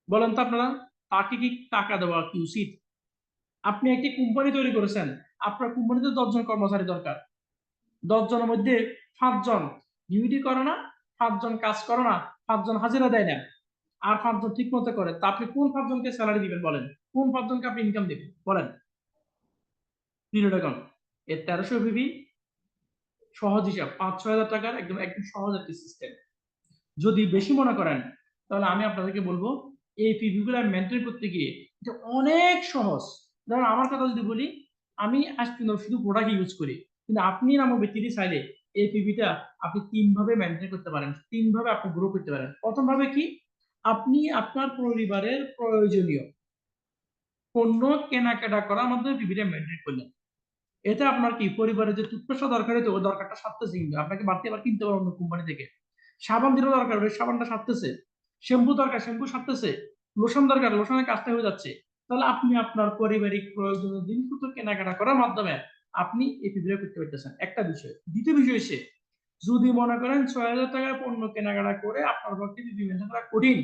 বলেন তো আপনারা, তাকে কি টাকা দেওয়া কি উচিত? আপনি একটি কোম্পানি তৈরি করেছেন, আপনার কোম্পানিতে 10 জন কর্মচারী দরকার, 10 জনের মধ্যে 5 জন ডিউটি করে না, 5 জন কাজ করে না, 5 জন হাজিরা দেয় না, আর 5 জন ঠিক মতো করে, তা আপনি কোন 5 জনকে স্যালারি দিবেন বলেন, কোন 5 জনকে আপনি ইনকাম দিবেন বলেন? এখন এর 1300 ভিবি সহজ হিসাব 5-6 হাজার টাকার একদম একদম সহজ একটি সিস্টেম। যদি বেশি মনে করেন, তাহলে আমি আপনাদেরকে বলবো এই পিভি গুলো মেনটেন করতে গিয়ে এটা অনেক সহজ। ধরুন আমার কথা যদি বলি, আমি আজ পর্যন্ত শুধু প্রোডাক্ট ইউজ করি, কিন্তু আপনি নামো ব্যক্তি চাইলে এই পিভিটা আপনি 3 ভাবে মেনটেন করতে পারেন, 3 ভাবে আপনি গ্রো করতে পারেন। প্রথম ভাবে কি, আপনি আপনার পরিবারের প্রয়োজনীয় পণ্য কেনাকাটা করার মাধ্যমে পিভিটা মেনটেন করলেন। এতে আপনার কি পরিবারের যে টুথপেস্টটা দরকার হতো ওই দরকারটা সারতেছে, কিন্তু আপনাকে বাড়তি আবার কিনতে পারবেন অন্য কোম্পানি থেকে। সাবান যেটা দরকার ওই সাবানটা সারতেছে, শ্যাম্পু দরকার শ্যাম্পু সারতেছে, লোশন দরকার লোশনের কাজটা হয়ে যাচ্ছে। তাহলে আপনি আপনার পারিবারিক প্রয়োজনীয় জিনিসপত্র কেনাকাটা করার মাধ্যমে আপনি এই পিভিটা করতে পারতেছেন, একটা বিষয়। দ্বিতীয় বিষয় হচ্ছে, যদি মনে করেন 6,000 টাকার পণ্য কেনাকাটা করে আপনার পক্ষে পিভি মেনটেন করা কঠিন,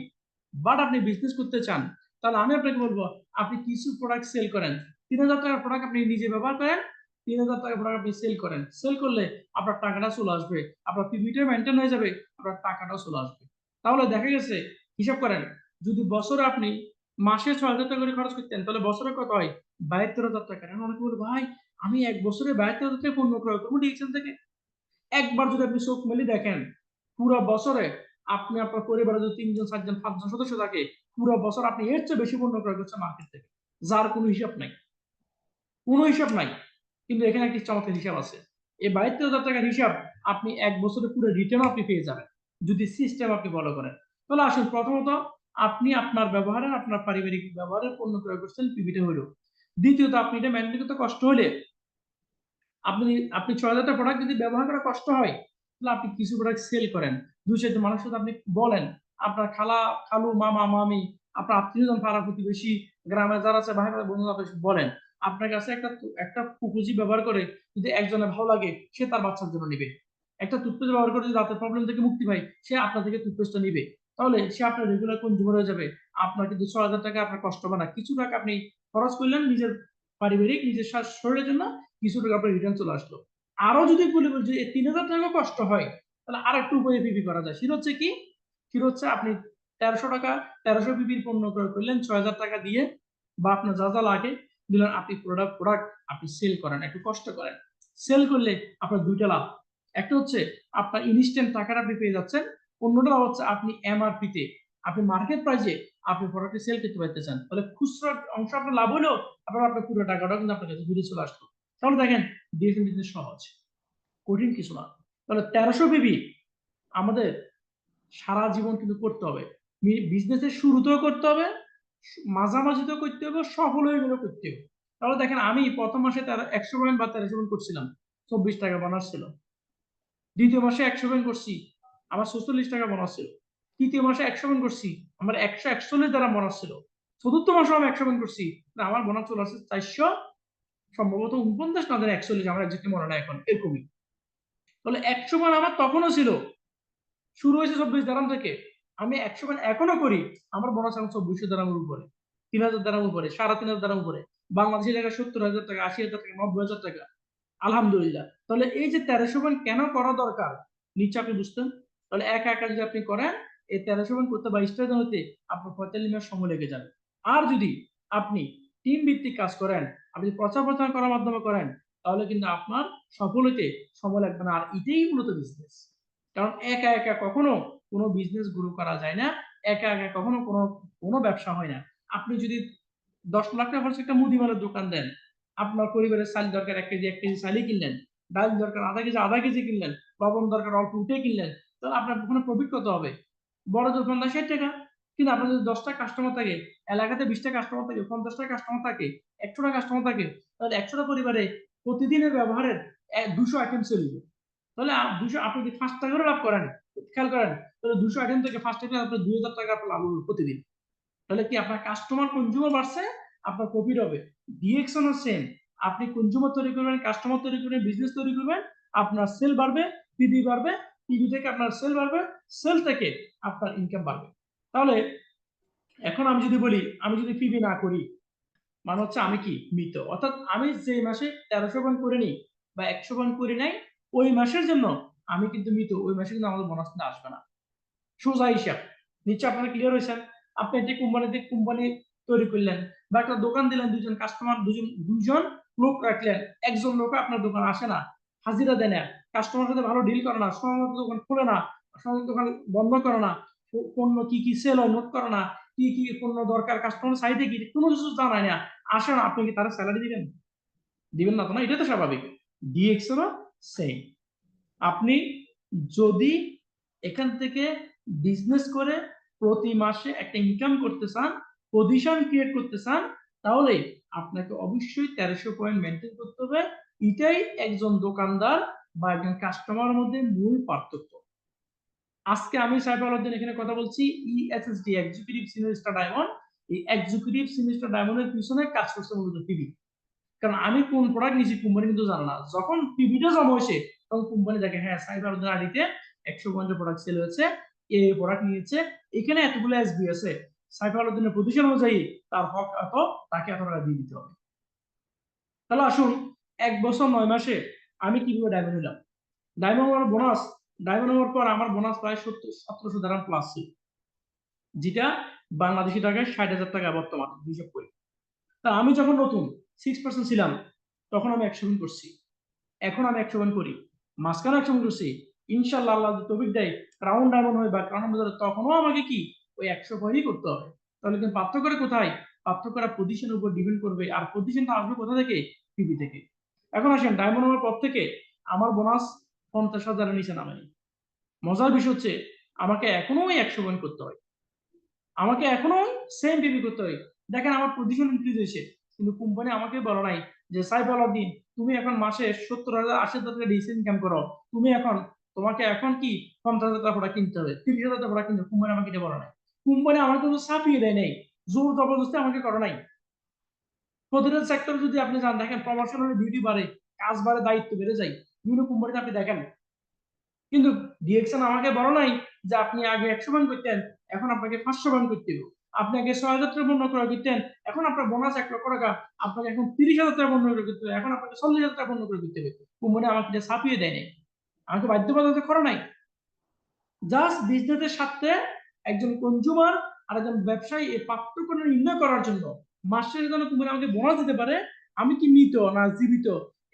বাট আপনি বিজনেস করতে চান, তাহলে আমি আপনাকে বলবো আপনি কিছু প্রোডাক্ট সেল করেন। 3,000 টাকার প্রোডাক্ট আপনি নিজে ব্যবহার করেন, 3,000 টাকার প্রোডাক্ট আপনি সেল করেন। সেল করলে আপনার টাকাটা চলে আসবে, আপনার পিভিটা মেনটেন হয়ে যাবে, আপনার টাকাটাও চলে আসবে। তাহলে দেখা গেছে, হিসাব করেন, যদি বছরে আপনি মাসে 6,000 টাকা করে খরচ করতেন, তাহলে বছরে কত হয়? 72,000 টাকা। এখন অনেকে বলবে ভাই আমি এক বছরে 72,000 টাকা পণ্য ক্রয় করবো ডিএক্সএল থেকে। একবার যদি আপনি চোখ মেলে দেখেন, পুরো বছরে আপনি আপনার পরিবারে যদি 3 জন 4 জন 5 জন সদস্য থাকে, পুরো বছর আপনি এর চেয়ে বেশি পণ্য ক্রয় করছেন মার্কেট থেকে, যার কোনো হিসাব নাই, কোনো হিসাব নাই। কিন্তু এখানে একটি চমৎকার হিসাব আছে। এই 72,000 টাকার হিসাব আপনি এক বছরে পুরো রিটার্ন আপনি পেয়ে যাবেন যদি সিস্টেম আপনি ফলো করেন। তাহলে আসুন, প্রথমত আপনি আপনার ব্যবহারের আপনার পারিবারিক ব্যবহারের পণ্য ক্রয় করছেন, পিভিটা হইল। দ্বিতীয়ত আপনি এটা মেনটেন করতে কষ্ট হলে, আপনি আপনি 6,000 টা প্রোডাক্ট যদি ব্যবহার করা কষ্ট হয়, তাহলে আপনি কিছু প্রোডাক্ট সেল করেন। 2-4 জন মানুষের সাথে আপনি বলেন, আপনার খালা খালু মামা মামি আপনার আত্মীয়জন পাড়া প্রতিবেশী গ্রামে যারা আছে ভাই ভাই বন্ধু বলেন, আপনার কাছে একটা পুঁজি ব্যবহার করে যদি একজনের ভালো লাগে সে তার বাচ্চার জন্য নিবে। একটা টুথপেস্ট ব্যবহার করে যদি দাঁতের প্রবলেম থেকে মুক্তি পায় সে আপনার থেকে টুথপেস্টটা নিবে। তাহলে সে আপনার রেগুলার কনজিউমার হয়ে যাবে। আপনার কিন্তু 6,000 টাকা আপনার কষ্ট হবে না, কিছু টাকা আপনি খরচ করলেন নিজের পারিবারিক নিজের শরীরের জন্য, কিছু টাকা আপনার রিটার্ন চলে আসলো। আরো যদি বলি যে 3,000 টাকা কষ্ট হয়, তাহলে আর একটু উপায়ে পিপি করা যায়। সেটা হচ্ছে কি, সেটা হচ্ছে আপনি 1300 টাকা 1300 পিপির পণ্য ক্রয় করলেন 6,000 টাকা দিয়ে, বা আপনার যা যা লাগে দিলেন, আপনি প্রোডাক্ট আপনি সেল করেন, একটু কষ্ট করেন। সেল করলে আপনার দুইটা লাভ, একটা হচ্ছে আপনার ইনস্ট্যান্ট টাকাটা আপনি পেয়ে যাচ্ছেন, অন্যটা হচ্ছে আপনি এমআরপি তে আপনি মার্কেট প্রাইসে আপনি প্রোডাক্ট সেল করতে পারতেছেন। তাহলে খুচরা অংশ আপনার লাভ হলো, আপনার পুরো টাকাটাও কিন্তু আপনার কাছে ঘুরে চলে আসলো। তাহলে দেখেন ডিএক্সএল বিজনেস সহজ, কঠিন কিছু না। তাহলে 1300 পিভি আমাদের সারা জীবন কিন্তু করতে হবে, বিজনেসের শুরুতেও করতে হবে, মাঝামাঝিতেও করতে হবে, সফল হয়ে গেলেও করতে হবে। তাহলে দেখেন আমি প্রথম মাসে 100 পয়েন্ট বা 1300 পয়েন্ট করছিলাম, 24 টাকা বোনাস ছিল। দ্বিতীয় মাসে 100 পয়েন্ট করছি, আমার 46 টাকা বোনাস ছিল। তৃতীয় মাসে 100 পয়েন্ট করছি, আমার 141 দ্বারা বোনাস ছিল। চতুর্থ মাসে আমি 100 পয়েন্ট করছি, আমার বোনাস চলে আসছে 400 সম্ভবত 49 না 41, আমার একজাক্টলি মনে নাই এখন, এরকমই। তাহলে 100 পয়েন্ট আমার তখনও ছিল, শুরু হয়েছে 24 দারাম থেকে। আমি 100 পয়েন্ট এখনো করি, আমার বোনাস এখন 2400 দারামের উপরে, 3,000 দারামের উপরে, 3,500 দারামের উপরে। বাংলাদেশি টাকা 70,000 টাকা, 80,000 টাকা, 90,000 টাকা, আলহামদুলিল্লাহ। তাহলে এই যে 1300 পয়েন্ট কেন করা দরকার নিচে আপনি বুঝতেন। তাহলে একা একা যদি আপনি করেন, এই 1300 পয়েন্ট করতে বা স্টার্ট হতে আপনার 45 মাস সময় লেগে যাবে। আর যদি আপনি টিম ভিত্তিক কাজ করেন, আপনি প্রচার প্রচার করার মাধ্যমে করেন, তাহলে কিন্তু আপনার সফল হতে সময় লাগবে না। আর এটাই মূলত বিজনেস। কারণ একা একা কখনো কোনো বিজনেস গ্রো করা যায় না, একা একা কখনো কোনো ব্যবসা হয় না। আপনি যদি 10 লাখ টাকা খরচে একটা মুদিমালের দোকান দেন, আপনার পরিবারের চাল দরকার 1 কেজি 1 কেজি চালই কিনলেন, ডাল দরকার আধা কেজি কিনলেন, লবণ দরকার অল্প উঠে কিনলেন, তাহলে আপনার ওখানে প্রফিট কত হবে? বড় দোকানদার 60 টাকা। কিন্তু আপনার যদি 10টা কাস্টমার থাকে, এলাকাতে 20টা কাস্টমার থাকে, 50টা কাস্টমার থাকে, 100টা কাস্টমার থাকে, তাহলে 100টা পরিবারে প্রতিদিনের ব্যবহারের 200 আইটেম সেল হবে। তাহলে 200 আপনি যদি 5 টাকা করে লাভ করেন, খেয়াল করেন, তাহলে 200 আইটেম থেকে 5 টাকা আপনার 2,000 টাকা আপনার লাভ হবে প্রতিদিন। তাহলে কি আপনার কাস্টমার কনজিউমার বাড়ছে, আপনার প্রফিট হবে। ডিএক্সন সেম, আপনি কনজিউমার তৈরি করবেন, কাস্টমার তৈরি করবেন, বিজনেস তৈরি করবেন, আপনার সেল বাড়বে, পিবি বাড়বে, পিবি থেকে আপনার সেল বাড়বে, সেল থেকে আপনার ইনকাম বাড়বে। তাহলে এখন আমি যদি বলি আমি যদি পিবি না করি, মানে হচ্ছে আমি কি মৃত, অর্থাৎ আমি যে মাসে 1300 পয়েন্ট করে নিই বা 100 পয়েন্ট করে নাই, ওই মাসের জন্য আমি কিন্তু মৃত, ওই মাসে কিন্তু আমাদের বোনাস কিন্তু আসবে না। সোজা হিসাব। নিশ্চয় আপনারা ক্লিয়ার হয়েছেন। আপনি একটি কোম্পানি তৈরি করলেন বা একটা দোকান দিলেন, দুজন কাস্টমার, দুজন লোক রাখলেন, একজন লোক আপনার দোকান আসে না, হাজিরা দেয় না, কাস্টমার সাথে ভালো ডিল করে না, সময় দোকান খোলে না, সময় দোকান বন্ধ করে না, পণ্য কি কি সেল হয় নোট করে না, কি কি পণ্য দরকার কাস্টমার চাইতে কি কোনো কিছু জানায় না, আসে না, আপনি কি তারা স্যালারি দিবেন? দিবেন না তো, না? এটা তো স্বাভাবিক। ডিএক্সেরও সেম। আপনি যদি এখান থেকে বিজনেস করে প্রতি মাসে একটা ইনকাম করতে চান, পজিশন ক্রিয়েট করতে চান, তাহলে আপনাকে অবশ্যই 1300 পয়েন্ট মেনটেন করতে হবে। এটাই একজন দোকানদার বা একজন কাস্টমারের মধ্যে মূল পার্থক্য। আজকে আমি সাইফ আলাউদ্দিন এখানে কথা বলছি ইএসএসডি এক্সিকিউটিভ সিনিয়র স্টার ডায়মন্ড। এই এক্সিকিউটিভ সিনিয়র স্টার ডায়মন্ডের পিছনে কাজ করছে মূলত পিবি। কারণ আমি কোন প্রোডাক্ট নিয়েছি কোম্পানি কিন্তু জানে না। যখন পিবিটা জমা হয়েছে তখন কোম্পানি দেখে হ্যাঁ সাইফ আলাউদ্দিন আইডিতে 150 প্রোডাক্ট সেল হয়েছে, এই প্রোডাক্ট নিয়েছে, এখানে এতগুলো এসবি আছে, সাইফ আলাউদ্দিনের পজিশন অনুযায়ী তার হক এত, তাকে এত টাকা দিয়ে দিতে হবে। তাহলে আসুন 1 বছর 9 মাসে আমি কিভাবে ডায়মন্ড নিলাম। ডায়মন্ড হওয়ার বোনাস, ডায়মন্ড হওয়ার পর আমার বোনাস প্রায় 1700 দিরহাম প্লাস ছিল, যেটা বাংলাদেশি টাকায় 60,000 টাকা বর্তমান হিসাব করি। তা আমি যখন নতুন 6% ছিলাম তখন আমি 100 গুণ করছি, এখন আমি 100 গুণ করি, মাঝখানে 100 গুণ করছি। ইনশাআল্লাহ আল্লাহ যদি তৌফিক দেয় ক্রাউন ডায়মন্ড হয় বা ক্রাউন বাজারে, তখনও আমাকে কি ওই 100 পয়েন্টই করতে হবে। তাহলে কিন্তু পার্থক্য কোথায়? পার্থক্য পজিশনের উপর ডিপেন্ড করবে, আর পজিশনটা আসবে কোথা থেকে? পিবি থেকে। এখন আসেন ডায়মন্ড হওয়ার পর থেকে আমার বোনাস 50,000-এর নিচে নামেনি। মজার বিষয় হচ্ছে আমাকে এখনো ওই 100 পয়েন্ট করতে হয়, আমাকে এখনো সেম পিবি করতে হয়। দেখেন আমার পজিশন ইনক্রিজ হয়েছে, কিন্তু কোম্পানি আমাকে বলে নাই যে সাইফ আলাউদ্দিন তুমি এখন মাসে 70,000 80,000 টাকা ডিসি ইনকাম করো, তুমি এখন তোমাকে এখন কি 50,000 টাকা প্রোডাক্ট কিনতে হবে, 30,000 টাকা প্রোডাক্ট কিনতে হবে। কোম্পানি আমাকে এটা বলে নাই। কোম্পানি আমাকে তো ছাপিয়ে দেয় নাই, জোর জবরদস্তি আমাকে করে নাই। প্রতিটা সেক্টরে যদি আপনি যান দেখেন প্রমোশন হলে ডিউটি বাড়ে, কাজ বাড়ে, দায়িত্ব বেড়ে যায়, বিভিন্ন কোম্পানিতে আপনি দেখেন। কিন্তু ডিএক্সএন আমাকে বলো নাই যে আপনি আগে 100 রান করতেন, এখন আপনাকে 500 রান করতে হবে। আপনি আগে 6,000 টাকা পণ্য ক্রয় করতেন, এখন আপনার বোনাস 1 লক্ষ টাকা, আপনাকে এখন 30,000 টাকা পণ্য ক্রয় করতে হবে, এখন আপনাকে 40,000 টাকা পণ্য ক্রয় করতে হবে। কোম্পানি আমাকে এটা ছাপিয়ে দেয় নাই, আমাকে বাধ্যবাধকতা করে নাই। জাস্ট বিজনেসের সাথে একজন কনজিউমার আর একজন ব্যবসায়ী এই পার্থক্য নির্ণয় করার জন্য, মাসের জন্য কোম্পানি আমাকে বোনাস দিতে পারে আমি কি মৃত না জীবিত,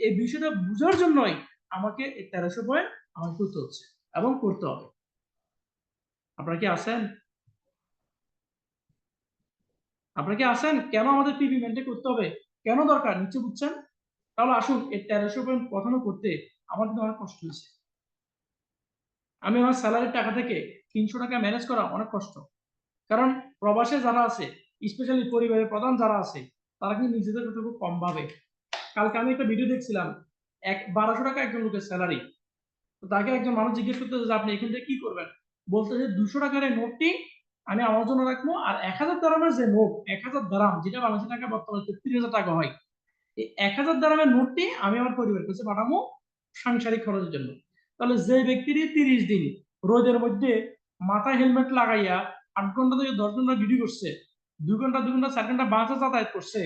এই বিষয়টা বোঝার জন্যই আমাকে এই 1300 পয়েন্ট আমাকে করতে হচ্ছে এবং করতে হবে। আপনারা কি আছেন? আপনারা কি আছেন? কেন আমাদের পিবি মেনটেন করতে হবে, কেন দরকার নিশ্চয় বুঝছেন। তাহলে আসুন এই 1300 পয়েন্ট কখনো করতে আমার কিন্তু অনেক কষ্ট হয়েছে। আমি আমার স্যালারির টাকা থেকে 300 টাকা ম্যানেজ করা অনেক কষ্ট। কারণ প্রবাসে যারা আছে, স্পেশালি পরিবারের প্রধান যারা আছে, তারা কিন্তু নিজেদের কথা খুব কম ভাবে। কালকে আমি একটা ভিডিও দেখছিলাম, 1200 টাকা একজন লোকের স্যালারি। তো তাকে একজন মানুষ জিজ্ঞেস করতেছে যে আপনি এখান থেকে কি করবেন, বলতেছে 200 টাকার এই নোটটি আমি আমার জন্য রাখবো, আর 1000 দিরহামের যে নোট, 1000 দিরহাম যেটা বাংলাদেশি টাকা বর্তমানে 33,000 টাকা হয়, এই 1000 দিরহামের নোটটি আমি আমার পরিবারের কাছে পাঠাবো সাংসারিক খরচের জন্য। তাহলে যে ব্যক্তিরই 30 দিন রোদের মধ্যে মাথায় হেলমেট লাগাইয়া 8 ঘন্টা থেকে 10 ঘন্টা ডিউটি করছে, 2 ঘন্টা 2 ঘন্টা 4 ঘন্টা বাসে যাতায়াত করছে,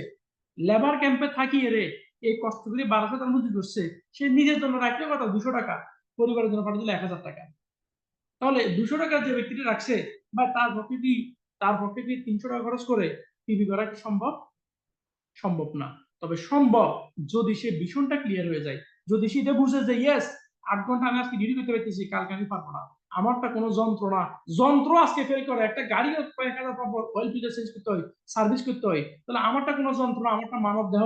লেবার ক্যাম্পে থাকিয়ে রে এই কষ্ট করে 1200 টাকা মজুরি করছে, সে নিজের জন্য রাখলে কত 200 টাকা, পরিবারের জন্য পাঠিয়ে দিল 1000 টাকা। তাহলে 200 টাকা যে ব্যক্তিটি রাখছে বা তার পক্ষে কি 300 টাকা খরচ করে টিভি করা কি সম্ভব? সম্ভব না। তবে সম্ভব যদি সে ভীষণটা ক্লিয়ার হয়ে যায়, যদি সে এটা বুঝে যে ইয়েস 8 ঘন্টা আমি আজকে ডিউটি করতে পারতেছি, কালকে আমি পারবো না, আমারটা কোনো যন্ত্র না, যন্ত্র আজকে ফেল করে, একটা গাড়ি কয়েক হাজার অয়েল ফিল্টার চেঞ্জ করতে হয়, সার্ভিস করতে হয়, তাহলে আমারটা কোনো যন্ত্র না, আমারটা মানব দেহ।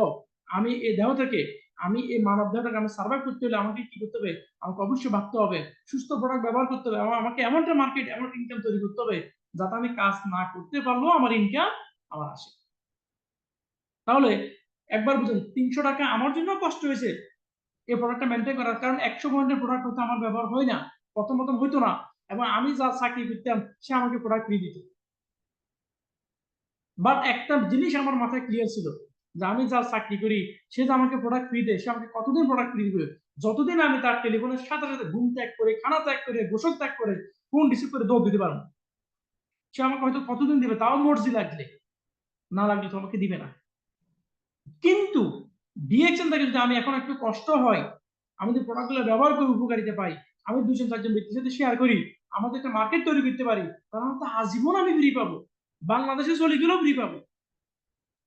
আমি এই দেহ থেকে, আমি এই মানব দেহটাকে আমি সার্ভাইভ করতে হলে আমাকে কি করতে হবে? আমাকে অবশ্যই ভাবতে হবে, সুস্থ প্রোডাক্ট ব্যবহার করতে হবে, আমাকে এমনটা মার্কেট, এমন ইনকাম তৈরি করতে হবে যাতে আমি কাজ না করতে পারলেও আমার ইনকাম আমার আসে। তাহলে একবার বুঝুন 300 টাকা আমার জন্য কষ্ট হয়েছে এই প্রোডাক্টটা মেনটেন করার, কারণ 100 পয়েন্টের প্রোডাক্ট হয়তো আমার ব্যবহার হয় না, প্রথম হইতো না, এবং আমি যা চাকরি করতাম সে আমাকে প্রোডাক্ট ফ্রি দিত। বাট একটা জিনিস আমার মাথায় ক্লিয়ার ছিল যে আমি যা চাকরি করি সে যে আমাকে প্রোডাক্ট ফ্রি দেয়, সে আমাকে কতদিন প্রোডাক্ট ফ্রি দিবে? যতদিন আমি তার টেলিফোনের সাথে সাথে ঘুম ত্যাগ করে, খানা ত্যাগ করে, গোসল ত্যাগ করে, ফোন রিসিভ করে দৌড় দিতে পারবো। সে আমাকে হয়তো কতদিন দিবে, তাও মর্জি লাগলে, না লাগলে তো আমাকে দিবে না। কিন্তু ডিএক্সএন থেকে যদি আমি এখন একটু কষ্ট হয়, আমাদের প্রোডাক্টগুলো ব্যবহার করে উপকারিতা পাই, আমি 2-4 জন ব্যক্তির সাথে শেয়ার করি, আমাদের একটা মার্কেট তৈরি করতে পারি, তাহলে তো আজীবন আমি ফ্রি পাবো, বাংলাদেশে চলে গেলেও ফ্রি পাবো।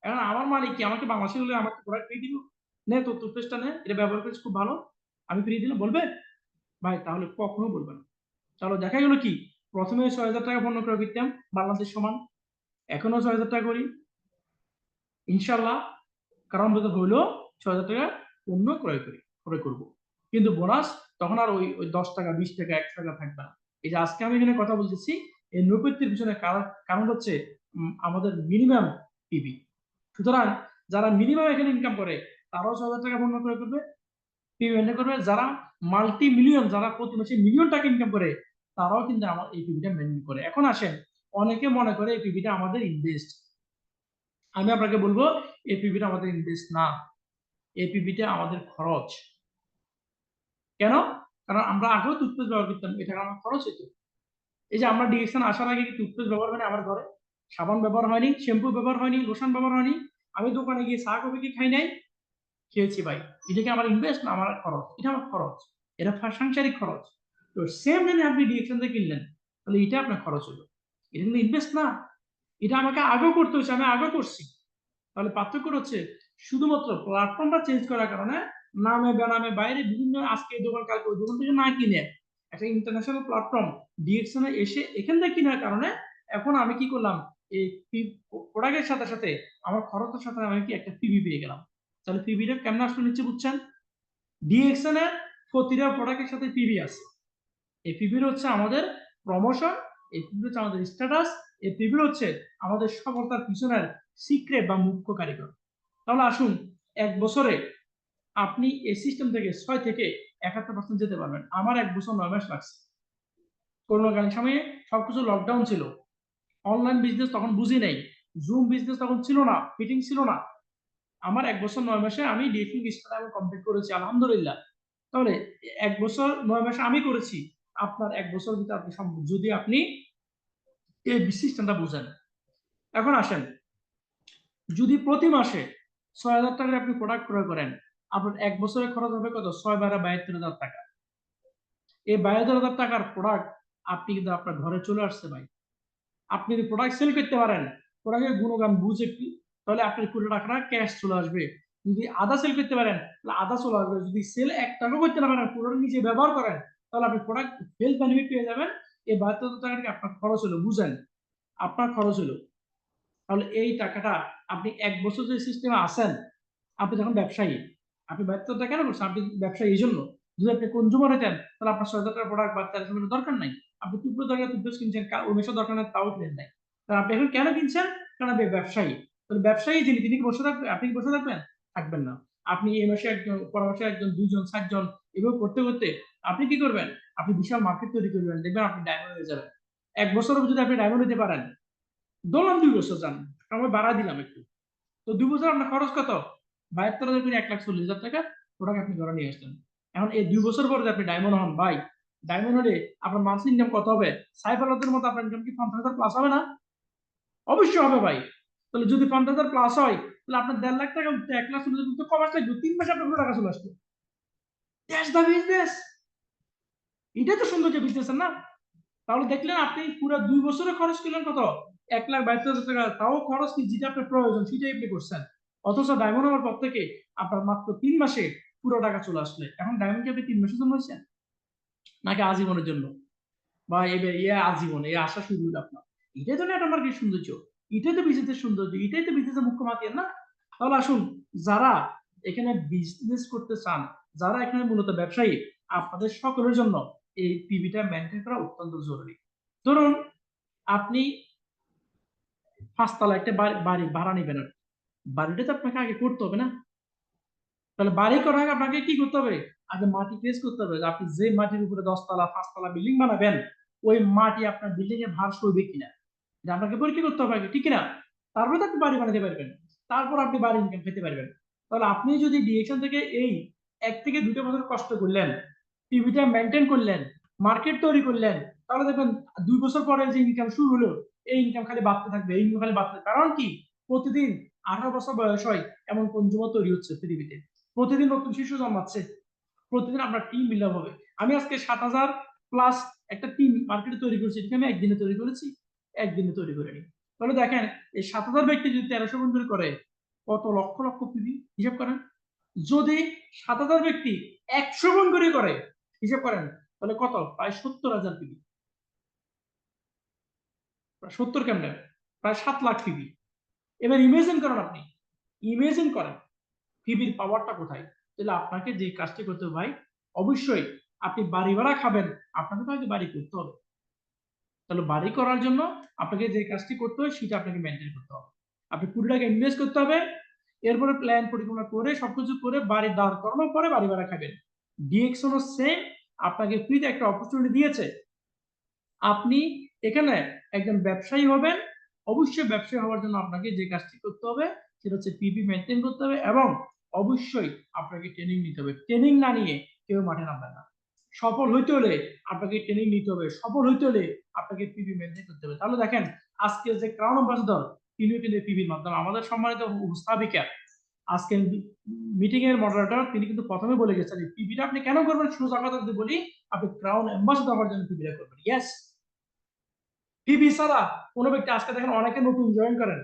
এখন আমার মালিক কি আমাকে বাংলাদেশে হলে আমাকে প্রোডাক্ট ফ্রি দিব? নে তোর টুথপেস্টটা নে, এটা ব্যবহার করিস খুব ভালো, আমি ফ্রি দিলাম, বলবে? ভাই তাহলে কখনো বলবে না। চলো দেখা গেল কি, প্রথমে 6,000 টাকা পণ্য ক্রয় করতাম বাংলাদেশ সমান, এখনো 6,000 টাকা করি ইনশাল্লাহ, কারণ হইলো 6,000 টাকা পণ্য ক্রয় করবো। কিন্তু বোনাস তখন আর ওই ওই 10 টাকা 20 টাকা 100 টাকা থাকবে না। এই যে আজকে আমি এখানে কথা বলতেছি এই নৈপত্যের পিছনে কারণ হচ্ছে আমাদের মিনিমাম পিবি। সুতরাং যারা মিনিমাম এখানে ইনকাম করে তারাও 6,000 টাকা বন্ধ করে করবে, পিবি মেনটেন করবে। যারা মাল্টি মিলিয়ন, যারা প্রতি মাসে মিলিয়ন টাকা ইনকাম করে তারাও কিন্তু আমার এই পিবিটা মেনটেন করে। এখন আসেন, অনেকে মনে করে এই পিবিটা আমাদের ইনভেস্ট। আমি আপনাকে বলবো এই পিবিটা আমাদের ইনভেস্ট না, এই পিবিটা আমাদের খরচ। কেন? কারণ আমরা আগেও টুথপেস্ট ব্যবহার করতাম, এটা আমার খরচ হতো। এই যে আমরা ডিএকশন আসার আগে কি টুথপেস্ট ব্যবহার হয়নি আমার ঘরে? সাবান ব্যবহার হয়নি, শ্যাম্পু ব্যবহার হয়নি, লোশন ব্যবহার হয়নি? আমি দোকানে গিয়ে চা কফি কি খাই নাই? খেয়েছি ভাই। এটা কি আমার ইনভেস্ট না আমার খরচ? এটা আমার খরচ, এটা সাংসারিক খরচ। তো সেম যদি আপনি ডিএকশন থেকে কিনলেন তাহলে এটা আপনার খরচ হলো, এটা কিন্তু ইনভেস্ট না। এটা আমাকে আগেও করতে হচ্ছে, আমি আগেও করছি। তাহলে পার্থক্য হচ্ছে শুধুমাত্র প্ল্যাটফর্মটা চেঞ্জ করার কারণে নামে বেনামে বাইরে বিভিন্ন, আজকে এই দোকান কালকে ওই দোকান থেকে না কিনে একটা ইন্টারন্যাশনাল প্ল্যাটফর্ম ডিএকশনে এসে এখান থেকে কেনার কারণে এখন আমি কি করলাম, এই প্রোডাক্টের সাথে সাথে আমার খরচের সাথে আমি কি একটা পিবি পেয়ে গেলাম। তাহলে পিবিটা কেমন আসলে নিচ্ছে বুঝছেন? ডিএকশনে প্রতিটা প্রোডাক্টের সাথে পিবি আছে। এই পিবির হচ্ছে আমাদের প্রমোশন, এই পিবি হচ্ছে আমাদের স্ট্যাটাস, এই পিবি হচ্ছে আমাদের সফলতার পিছনের সিক্রেট বা মুখ্য কারিগর। তাহলে আসুন, 1 বছরে আপনি এই সিস্টেম থেকে 6 থেকে 71% যেতে পারবেন। আমার 1 বছর 9 মাস লাগছে। করোনাকালীন সময়ে সবকিছু লকডাউন ছিল, অনলাইন বিজনেস তখন বুঝি নাই, জুম বিজনেস তখন ছিল না, ফিটিং ছিল না। আমার 1 বছর 9 মাসে আমি ডিএফিং স্টার আমি কমপ্লিট করেছি আলহামদুলিল্লাহ। তাহলে 1 বছর 9 মাসে আমি করেছি, আপনার 1 বছর ভিতরে আপনি সম্ভব, যদি আপনি এই সিস্টেমটা বুঝেন। এখন আসেন, যদি প্রতি মাসে 6,000 টাকার আপনি প্রোডাক্ট ক্রয় করেন, আপনার 1 বছরের খরচ হবে কত? 6-12-72,000 টাকা। এই 72,000 টাকার প্রোডাক্ট আপনি কিন্তু আপনার ঘরে চলে আসছে ভাই। আপনি যদি প্রোডাক্ট সেল করতে পারেন, প্রোডাক্টের গুণগান বুঝে কি, তাহলে আপনার পুরো টাকাটা ক্যাশ চলে আসবে। যদি আদা সেল করতে পারেন তাহলে আদা চলে আসবে। যদি সেল 1 টাকাও করতে না পারেন, পুরোটা নিজে ব্যবহার করেন, তাহলে আপনি প্রোডাক্ট হেলথ বেনিফিট পেয়ে যাবেন। এই 72,000 টাকাটা আপনার খরচ হলো, বুঝেন আপনার খরচ হলো। তাহলে এই টাকাটা আপনি 1 বছর যে সিস্টেমে আসেন, আপনি যখন ব্যবসায়ী, আপনি 72 টাকা কেন করছেন? আপনি ব্যবসায়ী এই জন্য। যদি আপনি কনজুমার হতেন তাহলে আপনার 6,000 টাকার প্রোডাক্ট বা 1300 টাকার দরকার নাই। আপনি টুকরো দরকার টুথপেস্ট কিনছেন, ওই মাসের দরকার নেই তাও কিনেন নাই। তাহলে আপনি এখন কেন কিনছেন? কারণ আপনি ব্যবসায়ী। তাহলে ব্যবসায়ী যিনি, তিনি কি বসে থাকবেন? আপনি কি বসে থাকবেন? থাকবেন না। আপনি এই মাসে একজন, পরের মাসে একজন, 2 জন, 7 জন, এভাবে করতে করতে আপনি কি করবেন? আপনি বিশাল মার্কেট তৈরি করবেন, দেখবেন আপনি ডায়মন্ড হয়ে যাবেন। 1 বছরের যদি আপনি ডায়মন্ড হতে পারেন, ধরলাম 2 বছর যান, আমরা বাড়া দিলাম একটু, তো 2 বছর আপনার খরচ কত? 72,000 1,40,000 টাকা প্রোডাক্ট আপনি ঘরে নিয়ে আসতেন। এখন এই 2 বছর পরে আপনি ডায়মন্ড হন ভাই, ডায়মন্ড হলে আপনার মান্থলি ইনকাম কত হবে? সাইফ আলাদের মতো আপনার ইনকাম কি 50,000 প্লাস হবে না? অবশ্যই হবে ভাই। তাহলে যদি 50,000 প্লাস হয় তাহলে আপনার 1.5 লাখ টাকা উঠতে 1 লাখ চলে যেতে কম আসলে 3 মাসে আপনার পুরো টাকা চলে আসবে। That's the business. এটাই তো সৌন্দর্য বিজনেসের না? তাহলে দেখলেন আপনি পুরো 2 বছরে খরচ করলেন কত? 1,72,000 টাকা। তাও খরচ কি, যেটা আপনার প্রয়োজন সেটাই আপনি করছেন। অথচ ডায়মন্ড হওয়ার পর থেকে আপনার মাত্র 3 মাসে পুরো টাকা চলে আসলে। এখন ডায়মন্ড কি আপনি 3 মাসের জন্য হয়েছেন নাকি আজীবনের জন্য? বা এবার আজীবন এই আশা শুরু হলো আপনার। এটাই তো নেট মার্কেট সৌন্দর্য, এটাই তো বিজনেসের সৌন্দর্য, এটাই তো বিজনেসের মুখ্য মাতিয়ার না? তাহলে আসুন, যারা এখানে বিজনেস করতে চান, যারা এখানে মূলত ব্যবসায়ী, আপনাদের সকলের জন্য এই পিবিটা মেনটেন করা অত্যন্ত জরুরি। ধরুন আপনি 5 তলা একটা বাড়ি ভাড়া নেবেন, বাড়িটা তো আপনাকে আগে করতে হবে না? তাহলে বাড়ি করার আগে আপনাকে কি করতে হবে? আগে মাটি টেস্ট করতে হবে যে আপনি যে মাটির উপরে 10 তলা 5 তলা বিল্ডিং বানাবেন, ওই মাটি আপনার বিল্ডিং এ ভার সইবে কিনা, যে আপনাকে পরীক্ষা করতে হবে আগে, ঠিক কিনা? তারপরে তো আপনি বাড়ি বানাতে পারবেন, তারপর আপনি বাড়ি ইনকাম পেতে পারবেন। তাহলে আপনি যদি ডিরেকশন থেকে এই 1 থেকে 2 বছর কষ্ট করলেন, টিভিটা মেনটেন করলেন, মার্কেট তৈরি করলেন, তাহলে দেখবেন 2 বছর পরে যে ইনকাম শুরু হলো, এই ইনকাম খালি বাড়তে থাকবে, এই ইনকাম খালি বাড়তে থাকবে। কারণ কি? প্রতিদিন 18 বছর বয়স হয় এমন কনজিউমার তৈরি হচ্ছে পৃথিবীতে, প্রতিদিন নতুন শিশু জন্মাচ্ছে, প্রতিদিন আপনার টিম বিল্ড আপ হবে। আমি আজকে 7,000 প্লাস একটা টিম মার্কেটে তৈরি করেছি, এটাকে আমি একদিনে তৈরি করেছি, একদিনে তৈরি করিনি। তাহলে দেখেন, এই 7,000 ব্যক্তি যদি 1300 বন্ধুর করে, কত লক্ষ লক্ষ পিবি হিসাব করেন। যদি 7,000 ব্যক্তি 100 গুণ করে হিসাব করেন, তাহলে কত? প্রায় 70,000 পিবি। 70 কেমনে? প্রায় 7 লাখ পিবি। এবার ইমেজিন করেন, আপনি ইমেজিন করেন পিবির পাওয়ারটা কোথায়। তাহলে আপনাকে যে কাজটি করতে হবে ভাই, অবশ্যই আপনি বাড়ি ভাড়া খাবেন, আপনাকে তো আগে বাড়ি করতে হবে। তাহলে বাড়ি করার জন্য আপনাকে যে কাজটি করতে হয় সেটা আপনাকে মেনটেন করতে হবে। আপনি 20 টাকা ইনভেস্ট করতে হবে, এরপরে প্ল্যান পরিকল্পনা করে সবকিছু করে বাড়ি দাঁড় করানোর পরে বাড়ি ভাড়া খাবেন। ডিএক্সন সেম আপনাকে ফ্রিতে একটা অপরচুনিটি দিয়েছে। আপনি এখানে একজন ব্যবসায়ী হবেন। অবশ্যই ব্যবসায়ী হওয়ার জন্য আপনাকে যে কাজটি করতে হবে সেটা হচ্ছে পিপি মেনটেন করতে হবে এবং অবশ্যই আপনাকে ট্রেনিং নিতে হবে। ট্রেনিং না নিয়ে কেউ মাঠে নামবে না। সফল হইতে হলে আপনাকে ট্রেনিং নিতে হবে, সফল হইতে হলে আপনাকে পিপি মেনটেন করতে হবে। তাহলে দেখেন আজকে যে ক্রাউন অ্যাম্বাসেডর তিনিও কিন্তু পিপির মাধ্যমে আমাদের সম্মানিত উপস্থাপিকা আজকের মিটিং এর মডারেটর তিনি কিন্তু প্রথমে বলে গেছেন পিপিটা আপনি কেন করবেন। সোজা কথা যদি বলি, আপনি ক্রাউন অ্যাম্বাসেডর হওয়ার জন্য পিপিটা করবেন। ইয়েস, পিপি ছাড়া কোনো ব্যক্তি আজকে দেখেন অনেকে নতুন জয়েন করেন,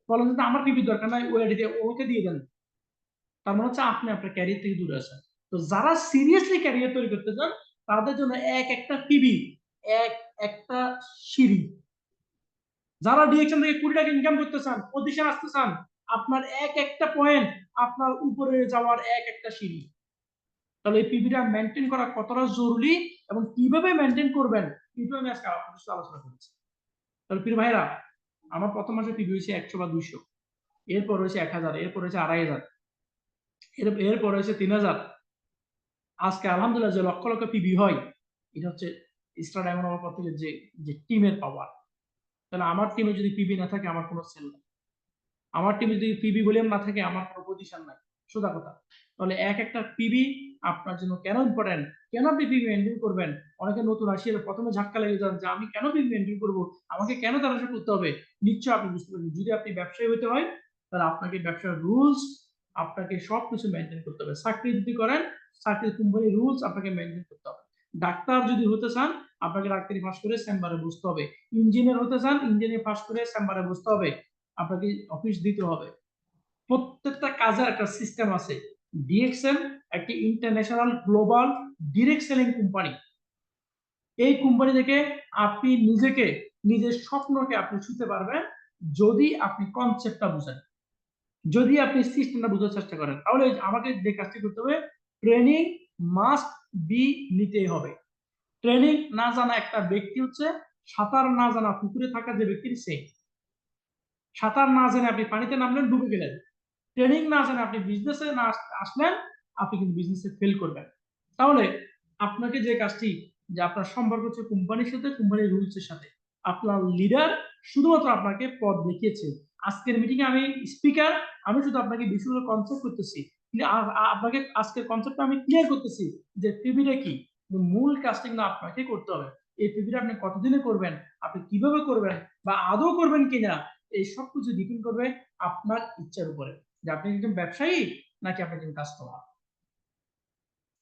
বলেন যে আমার পিপির দরকার নাই, ওয়াইডি দিয়ে ওকে দিয়ে দেন। তার মানে হচ্ছে আপনি আপনার ক্যারিয়ার থেকে দূরে আছেন। তো যারা সিরিয়াসলি ক্যারিয়ার তৈরি করতে চান তাদের জন্য এক একটা পিবি এক একটা সিঁড়ি। যারা ডিএকশন থেকে 20 টাকা ইনকাম করতে চান, পজিশন আসতে চান, আপনার এক একটা পয়েন্ট আপনার উপরে যাওয়ার এক একটা সিঁড়ি। তাহলে এই পিবিটা মেনটেন করা কতটা জরুরি এবং কিভাবে মেনটেন করবেন কিন্তু আমি আজকে আপনাদের সাথে আলোচনা করছি। তাহলে প্রিয় ভাইরা, আমার প্রথম মাসে পিবি হয়েছে 100 বা 200, এরপর হয়েছে 1000, এরপর হয়েছে 2500, এরপর হয়েছে 3000। আজকে আলহামদুলিল্লাহ যে লক্ষ লক্ষ পিবি হয়, এটা হচ্ছে স্টার ডায়মন্ড হওয়ার পর থেকে যে যে টিমের পাওয়ার। তাহলে আমার টিমে যদি পিবি না থাকে আমার কোনো সেল নাই, আমার টিমে যদি পিবি ভলিউম না থাকে আমার কোনো পজিশন নাই, সোজা কথা। তাহলে এক একটা পিবি আপনার জন্য কেন ইম্পর্টেন্ট, কেন আপনি পিবি মেনটেন করবেন। অনেকে নতুন আসিয়ে প্রথমে ঝাটকা লেগে যান যে আমি কেন পিবি মেনটেন করবো, আমাকে কেন তারা করতে হবে। নিশ্চয় আপনি বুঝতে পারবেন, যদি আপনি ব্যবসায়ী হতে হয় তাহলে আপনাকে ব্যবসার রুলস আপনাকে সবকিছু মেনটেন করতে হবে। চাকরি যদি করেন চাকরির কোম্পানির রুলস আপনাকে মেনটেন করতে হবে। ডাক্তার যদি হতে চান আপনাকে ডাক্তারি পাস করে চেম্বারে বসতে হবে। ইঞ্জিনিয়ার হতে চান ইঞ্জিনিয়ার পাস করে চেম্বারে বসতে হবে, আপনাকে অফিস দিতে হবে। প্রত্যেকটা কাজের একটা সিস্টেম আছে। ডিএক্সএল একটি international global direct selling company. এই কোম্পানি থেকে আপনি নিজেকে নিজের স্বপ্নকে আপনি ছুঁতে পারবেন যদি আপনি কনসেপ্টটা বুঝেন, যদি আপনি সিস্টেমটা বুঝার চেষ্টা করেন। তাহলে আমাকে যে কাজটি করতে হবে, ট্রেনিং মাস্ট বি নিতেই হবে। ট্রেনিং না জানা একটা ব্যক্তি হচ্ছে সাঁতার না জানা পুকুরে থাকা যে ব্যক্তির সেম। সাঁতার না জেনে আপনি পানিতে নামলেন, ডুবে গেলেন। ট্রেনিং না জেনে আপনি বিজনেসে না আসলেন, আপনি কিন্তু বিজনেসে ফেল করবেন। তাহলে আপনাকে যে কাজটি, যে আপনার সম্পর্ক হচ্ছে কোম্পানির সাথে, কোম্পানির রুলস এর সাথে। আপনার লিডার শুধুমাত্র আপনাকে পথ দেখিয়েছে। আজকের মিটিং এ আমি স্পিকার, আমি শুধু আপনাকে বিষয়গুলো কনসেপ্ট করতেছি, আপনাকে আজকের কনসেপ্টটা আমি ক্লিয়ার করতেছি যে পিবিটা কি। মূল কাজটা কিন্তু আপনাকে করতে হবে। এই পিবিটা আপনি কতদিনে করবেন, আপনি কিভাবে করবেন বা আদৌ করবেন কিনা, এই সবকিছু ডিপেন্ড করবে আপনার ইচ্ছার উপরে যে আপনি একজন ব্যবসায়ী নাকি আপনি একজন কাস্টমার।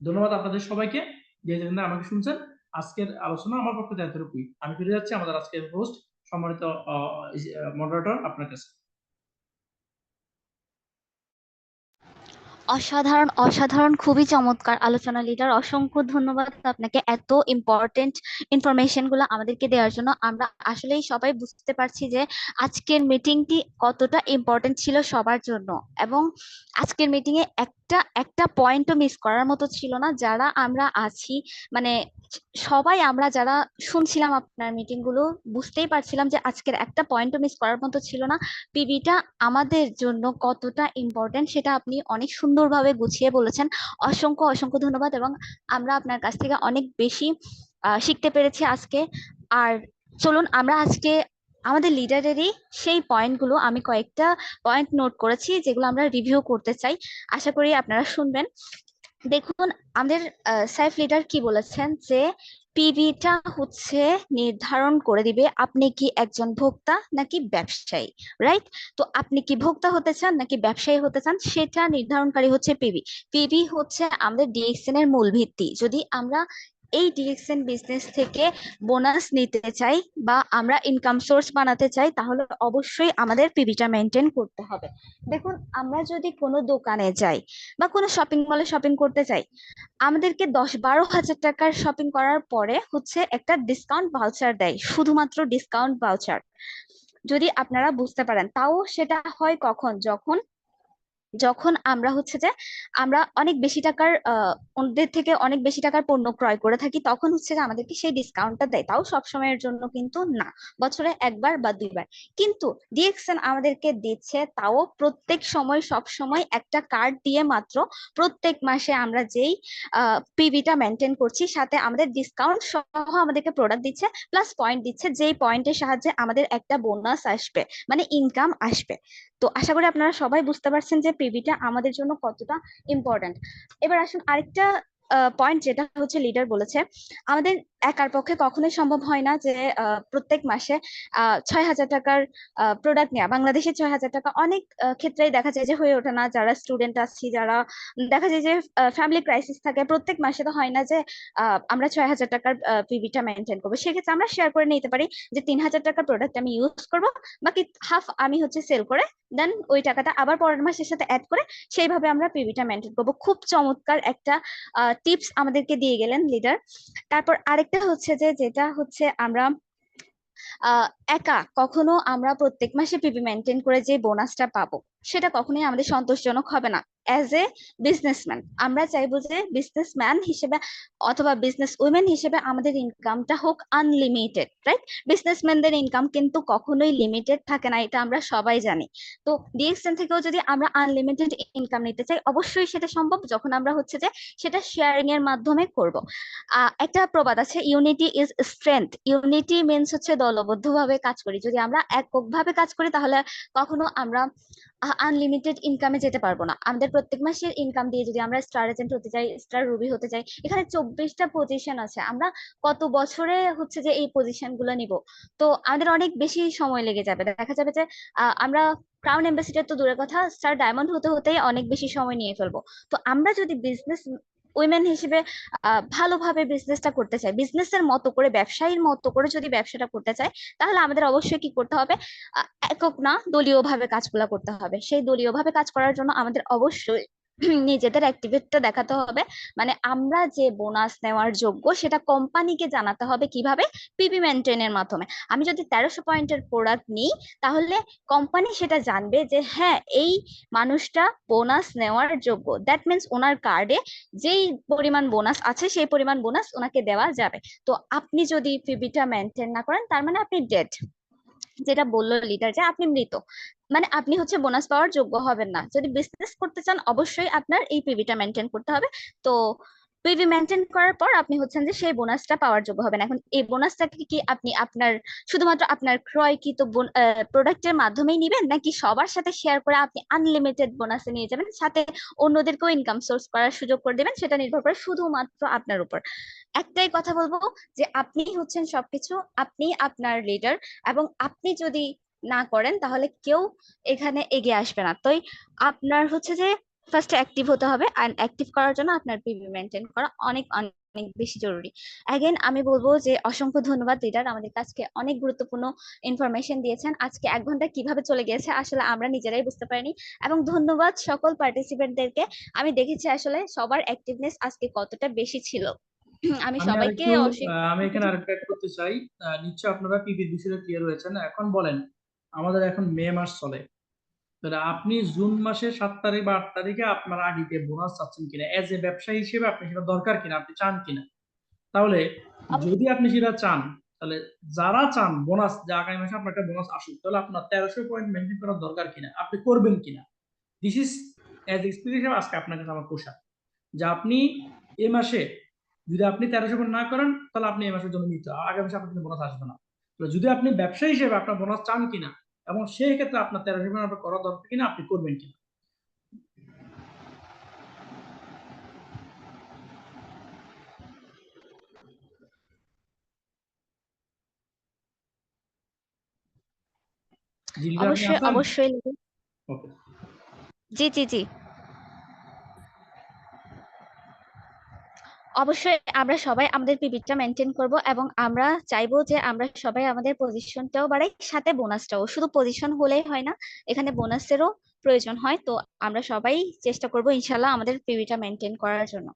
ধন্যবাদ আপনাদের সবাইকে যে যেখানে আমাকে শুনছেন। আজকের আলোচনা আমার পক্ষে এতটুকুই। আমি ফিরে যাচ্ছি আমাদের আজকের হোস্ট সম্মানিত মডারেটর আপনার কাছে। অসাধারণ অসাধারণ, খুবই চমৎকার আলোচনা লিডার। অসংখ্য ধন্যবাদ আপনাকে এত ইম্পর্টেন্ট ইনফরমেশন গুলো আমাদেরকে দেওয়ার জন্য। আমরা আসলেই সবাই বুঝতে পারছি যে আজকের মিটিংটি কতটা ইম্পর্টেন্ট ছিল সবার জন্য, এবং আজকের মিটিং এ একটা একটা পয়েন্টও মিস করার মতো ছিল না। যারা আমরা আছি, মানে সবাই আমরা যারা শুনছিলাম আপনার মিটিং গুলো, বুঝতেই পারছিলাম যে আজকের একটা পয়েন্টও মিস করার মতো ছিল না। পিবিটা আমাদের জন্য কতটা ইম্পর্টেন্ট সেটা আপনি অনেক সুন্দরভাবে গুছিয়ে বলেছেন। অসংখ্য অসংখ্য ধন্যবাদ, এবং আমরা আপনার কাছ থেকে অনেক বেশি শিখতে পেরেছি আজকে। আর চলুন আমরা আজকে আমাদের লিডারেরই সেই পয়েন্টগুলো, আমি কয়েকটা পয়েন্ট নোট করেছি যেগুলো আমরা রিভিউ করতে চাই, আশা করি আপনারা শুনবেন। দেখুন আমাদের সাইফ লিডার কি বলেছেন যে পিবিটা হচ্ছে নির্ধারণ করে দিবে আপনি কি একজন ভোক্তা নাকি ব্যবসায়ী, রাইট? তো আপনি কি ভোক্তা হতে চান নাকি ব্যবসায়ী হতে চান সেটা নির্ধারণকারী হচ্ছে পিবি। পিবি হচ্ছে আমাদের ডিএক্সএন এর মূল ভিত্তি। যদি আমরা এই ডিএক্সএন বিজনেস থেকে বোনাস নিতে চাই বা আমরা ইনকাম সোর্স বানাতে চাই, তাহলে অবশ্যই আমাদের পিবিটা মেনটেন করতে হবে। দেখুন আমরা যদি কোনো দোকানে যাই বা কোনো শপিং মলে শপিং করতে চাই, আমাদেরকে 10-12 হাজার টাকার শপিং করার পরে হচ্ছে একটা ডিসকাউন্ট ভাউচার দেয়, শুধুমাত্র ডিসকাউন্ট ভাউচার, যদি আপনারা বুঝতে পারেন। তাও সেটা হয় কখন, যখন যখন আমরা হচ্ছে যে আমরা অনেক বেশি টাকার ওদের থেকে অনেক বেশি টাকার পণ্য ক্রয় করে থাকি, তখন হচ্ছে যে আমাদেরকে সেই ডিসকাউন্টটা দেয়, তাও সব সময়ের জন্য কিন্তু না, বছরে একবার বা দুইবার। কিন্তু ডিএক্সএন আমাদেরকে দিচ্ছে তাও প্রত্যেক সময়, সব সময় একটা কার্ড দিয়ে মাত্র প্রত্যেক মাসে আমরা যেই পিভিটা মেনটেন করছি সাথে আমাদের ডিসকাউন্ট সহ আমাদেরকে প্রোডাক্ট দিচ্ছে, প্লাস পয়েন্ট দিচ্ছে, যেই পয়েন্টের সাহায্যে আমাদের একটা বোনাস আসবে, মানে ইনকাম আসবে। তো আশা করি আপনারা সবাই বুঝতে পারছেন যে পিভিটা আমাদের জন্য কতটা ইম্পর্ট্যান্ট। এবার আসুন আরেকটা পয়েন্ট, যেটা হচ্ছে লিডার বলেছে, আমাদের একার পক্ষে কখনোই সম্ভব হয় না যে প্রত্যেক মাসে 6,000 টাকার প্রোডাক্ট নেওয়া। বাংলাদেশে 6,000 টাকা অনেক ক্ষেত্রেই দেখা যায় যে হয়ে ওঠে না। যারা স্টুডেন্ট আছি, যারা দেখা যায় যে ফ্যামিলি ক্রাইসিস থাকে, প্রত্যেক মাসে তো হয় না যে আমরা 6,000 টাকার পিভিটা মেনটেন করবো। সেক্ষেত্রে আমরা শেয়ার করে নিতে পারি যে 3,000 টাকার প্রোডাক্ট আমি ইউজ করবো, বাকি হাফ আমি হচ্ছে সেল করে দেন ওই টাকাটা আবার পরের মাসের সাথে অ্যাড করে সেইভাবে আমরা পিভিটা মেনটেন করবো। খুব চমৎকার একটা টিপস আমাদেরকে দিয়ে গেলেন লিডার। তারপর আরেকটা হচ্ছে যে, যেটা হচ্ছে আমরা একা কখনো আমরা প্রত্যেক মাসে পিভি মেনটেন করে যে বোনাসটা পাবো সেটা কখনোই আমাদের সন্তোষজনক হবে না। অ্যাজ এ বিজনেসম্যান আমরা চাইবো যে বিজনেসম্যান হিসেবে অথবা বিজনেস উইমেন হিসেবে আমাদের ইনকামটা হোক আনলিমিটেড, রাইট? বিজনেসম্যানদের ইনকাম কিন্তু কখনোই লিমিটেড থাকে না, এটা আমরা সবাই জানি। তো ডিএক্সএন থেকেও যদি আমরা আনলিমিটেড ইনকাম নিতে চাই, অবশ্যই সেটা সম্ভব যখন আমরা হচ্ছে যে সেটা শেয়ারিং এর মাধ্যমে করব। একটা প্রবাদ আছে, unity is strength. Unity means হচ্ছে দলবদ্ধভাবে কাজ করি। যদি আমরা এককভাবে কাজ করি তাহলে কখনো আমরা আনলিমিটেড ইনকামে যেতে পারবো না। আমাদের প্রত্যেক মাসের ইনকাম দিয়ে যদি আমরা স্টার এজেন্ট হতে চাই, স্টার রুবি হতে চাই, এখানে 24টা পজিশন আছে, আমরা কত বছরে হচ্ছে যে এই পজিশন গুলো নিব? তো আমাদের অনেক বেশি সময় লেগে যাবে। দেখা যাবে যে আমরা ক্রাউন এম্বাসিডার তো দূরের কথা, স্টার ডায়মন্ড হতে হতেই অনেক বেশি সময় নিয়ে ফেলবো। তো আমরা যদি বিজনেস উইমেন হিসেবে ভালোভাবে বিজনেসটা করতে চাই, বিজনেসের মতো করে, ব্যবসায়ীর মতো করে যদি ব্যবসাটা করতে চাই, তাহলে আমাদের অবশ্যই কি করতে হবে? একক না, দলীয় ভাবে কাজগুলা করতে হবে। সেই দলীয় ভাবে কাজ করার জন্য আমাদের অবশ্যই নিজেদের অ্যাক্টিভিটিটা দেখাতে হবে। মানে আমরা যে বোনাস নেওয়ার যোগ্য সেটা কোম্পানিকে জানাতে হবে। কিভাবে? পিভি মেনটেনের মাধ্যমে। আমি যদি 1300 পয়েন্টের প্রোডাক্ট নিই, তাহলে কোম্পানি সেটা জানবে যে হ্যাঁ, এই মানুষটা বোনাস নেওয়ার যোগ্য। দ্যাট মিনস ওনার কার্ডে যেই পরিমাণ বোনাস আছে সেই পরিমাণ বোনাস ওনাকে দেওয়া যাবে। তো আপনি যদি পিভিটা মেনটেন না করেন, তার মানে আপনি ডেড। যেটা বললো লিডার যে আপনি মৃত, মানে আপনি হচ্ছে বোনাস পাওয়ার যোগ্য হবেন না। যদি বিজনেস করতে চান অবশ্যই আপনার এই পিভিটা মেনটেন করতে হবে। তো পিভি মেনটেন করার পর আপনি হচ্ছেন যে সেই বোনাসটা পাওয়ার যোগ্য হবেন। এখন এই বোনাসটাকে কি আপনি আপনার শুধুমাত্র আপনার ক্রয়কৃত প্রোডাক্টের মাধ্যমেই নিবেন, নাকি সবার সাথে শেয়ার করে আপনি আনলিমিটেড বোনাসে নিয়ে যাবেন, সাথে অন্যদেরকেও ইনকাম সোর্স করার সুযোগ করে দেবেন, সেটা নির্ভর করে শুধুমাত্র আপনার উপর। একটাই কথা বলবো যে আপনি হচ্ছেন সবকিছু, আপনি আপনার লিডার, এবং আপনি যদি না করেন তাহলে কেউ এখানে এগিয়ে আসবে না। তাই আপনার হচ্ছে যে ফার্স্ট অ্যাক্টিভ হতে হবে, আর অ্যাক্টিভ করার জন্য আপনার পিভি মেনটেন করা অনেক অনেক বেশি জরুরি। অ্যাগেন আমি বলবো যে অসংখ্য ধন্যবাদ লিডার, আমাদের কাছে অনেক গুরুত্বপূর্ণ ইনফরমেশন দিয়েছেন। আজকে 1 ঘন্টা কিভাবে চলে গিয়েছে আসলে আমরা নিজেরাই বুঝতে পারিনি। এবং ধন্যবাদ সকল পার্টিসিপেন্টদেরকে। আমি দেখেছি আসলে সবার অ্যাক্টিভনেস আজকে কতটা বেশি ছিল। আমি আমি সবাইকে আরেকটু অশেষ আমি এখানে আরেকটু অ্যাড করতে চাই। নিশ্চয় আপনারা পিভির বিষয়ে ক্লিয়ার হয়েছেন। এখন বলেন, আমাদের এখন মে মাস চলে, তাহলে আপনি জুন মাসের 7 তারিখ বা 8 তারিখে আপনার আইডিতে বোনাস চাচ্ছেন কিনা, এজ এ ব্যবসায়ী হিসেবে আপনি সেটা দরকার কিনা, আপনি চান কিনা? তাহলে যদি আপনি সেটা চান, তাহলে যারা চান বোনাস, যে আগামী মাসে আপনার একটা বোনাস আসুক, তাহলে আপনার 1300 পয়েন্ট মেনটেন করার দরকার কিনা, আপনি করবেন কিনা? দিস ইজ এজ এক্সপিরিয়েন্স হিসেবে আজকে আপনার কাছে আমার কোশ্চেন, যে আপনি এই মাসে যদি আপনি 1300 পয়েন্ট না করেন, তাহলে আপনি এই মাসের জন্য নিতে, আগামী মাসে আপনার বোনাস আসবে না। তো যদি আপনি ব্যবসায়ী হিসেবে আপনার বোনাস চান কিনা, এবং সেই ক্ষেত্রে আপনার 1300 পয়েন্ট আপনার করা দরকার কিনা, আপনি করবেন কিনা? জিলবে আপনি অবশ্যই আছেন? অবশ্যই ওকে। জি জি জি, অবশ্যই আমরা সবাই আমাদের পিভিটা মেনটেন করব, এবং আমরা চাইবো যে আমরা সবাই আমাদের পজিশনটাও বাড়াই, সাথে বোনাসটাও। শুধু পজিশন হলেই হয় না, এখানে বোনাসেরও প্রয়োজন হয়। তো আমরা সবাই চেষ্টা করব ইনশাল্লাহ আমাদের পিভিটা মেনটেন করার জন্য।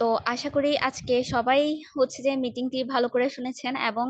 তো আশা করি আজকে সবাই হচ্ছে যে মিটিংটি ভালো করে শুনেছেন, এবং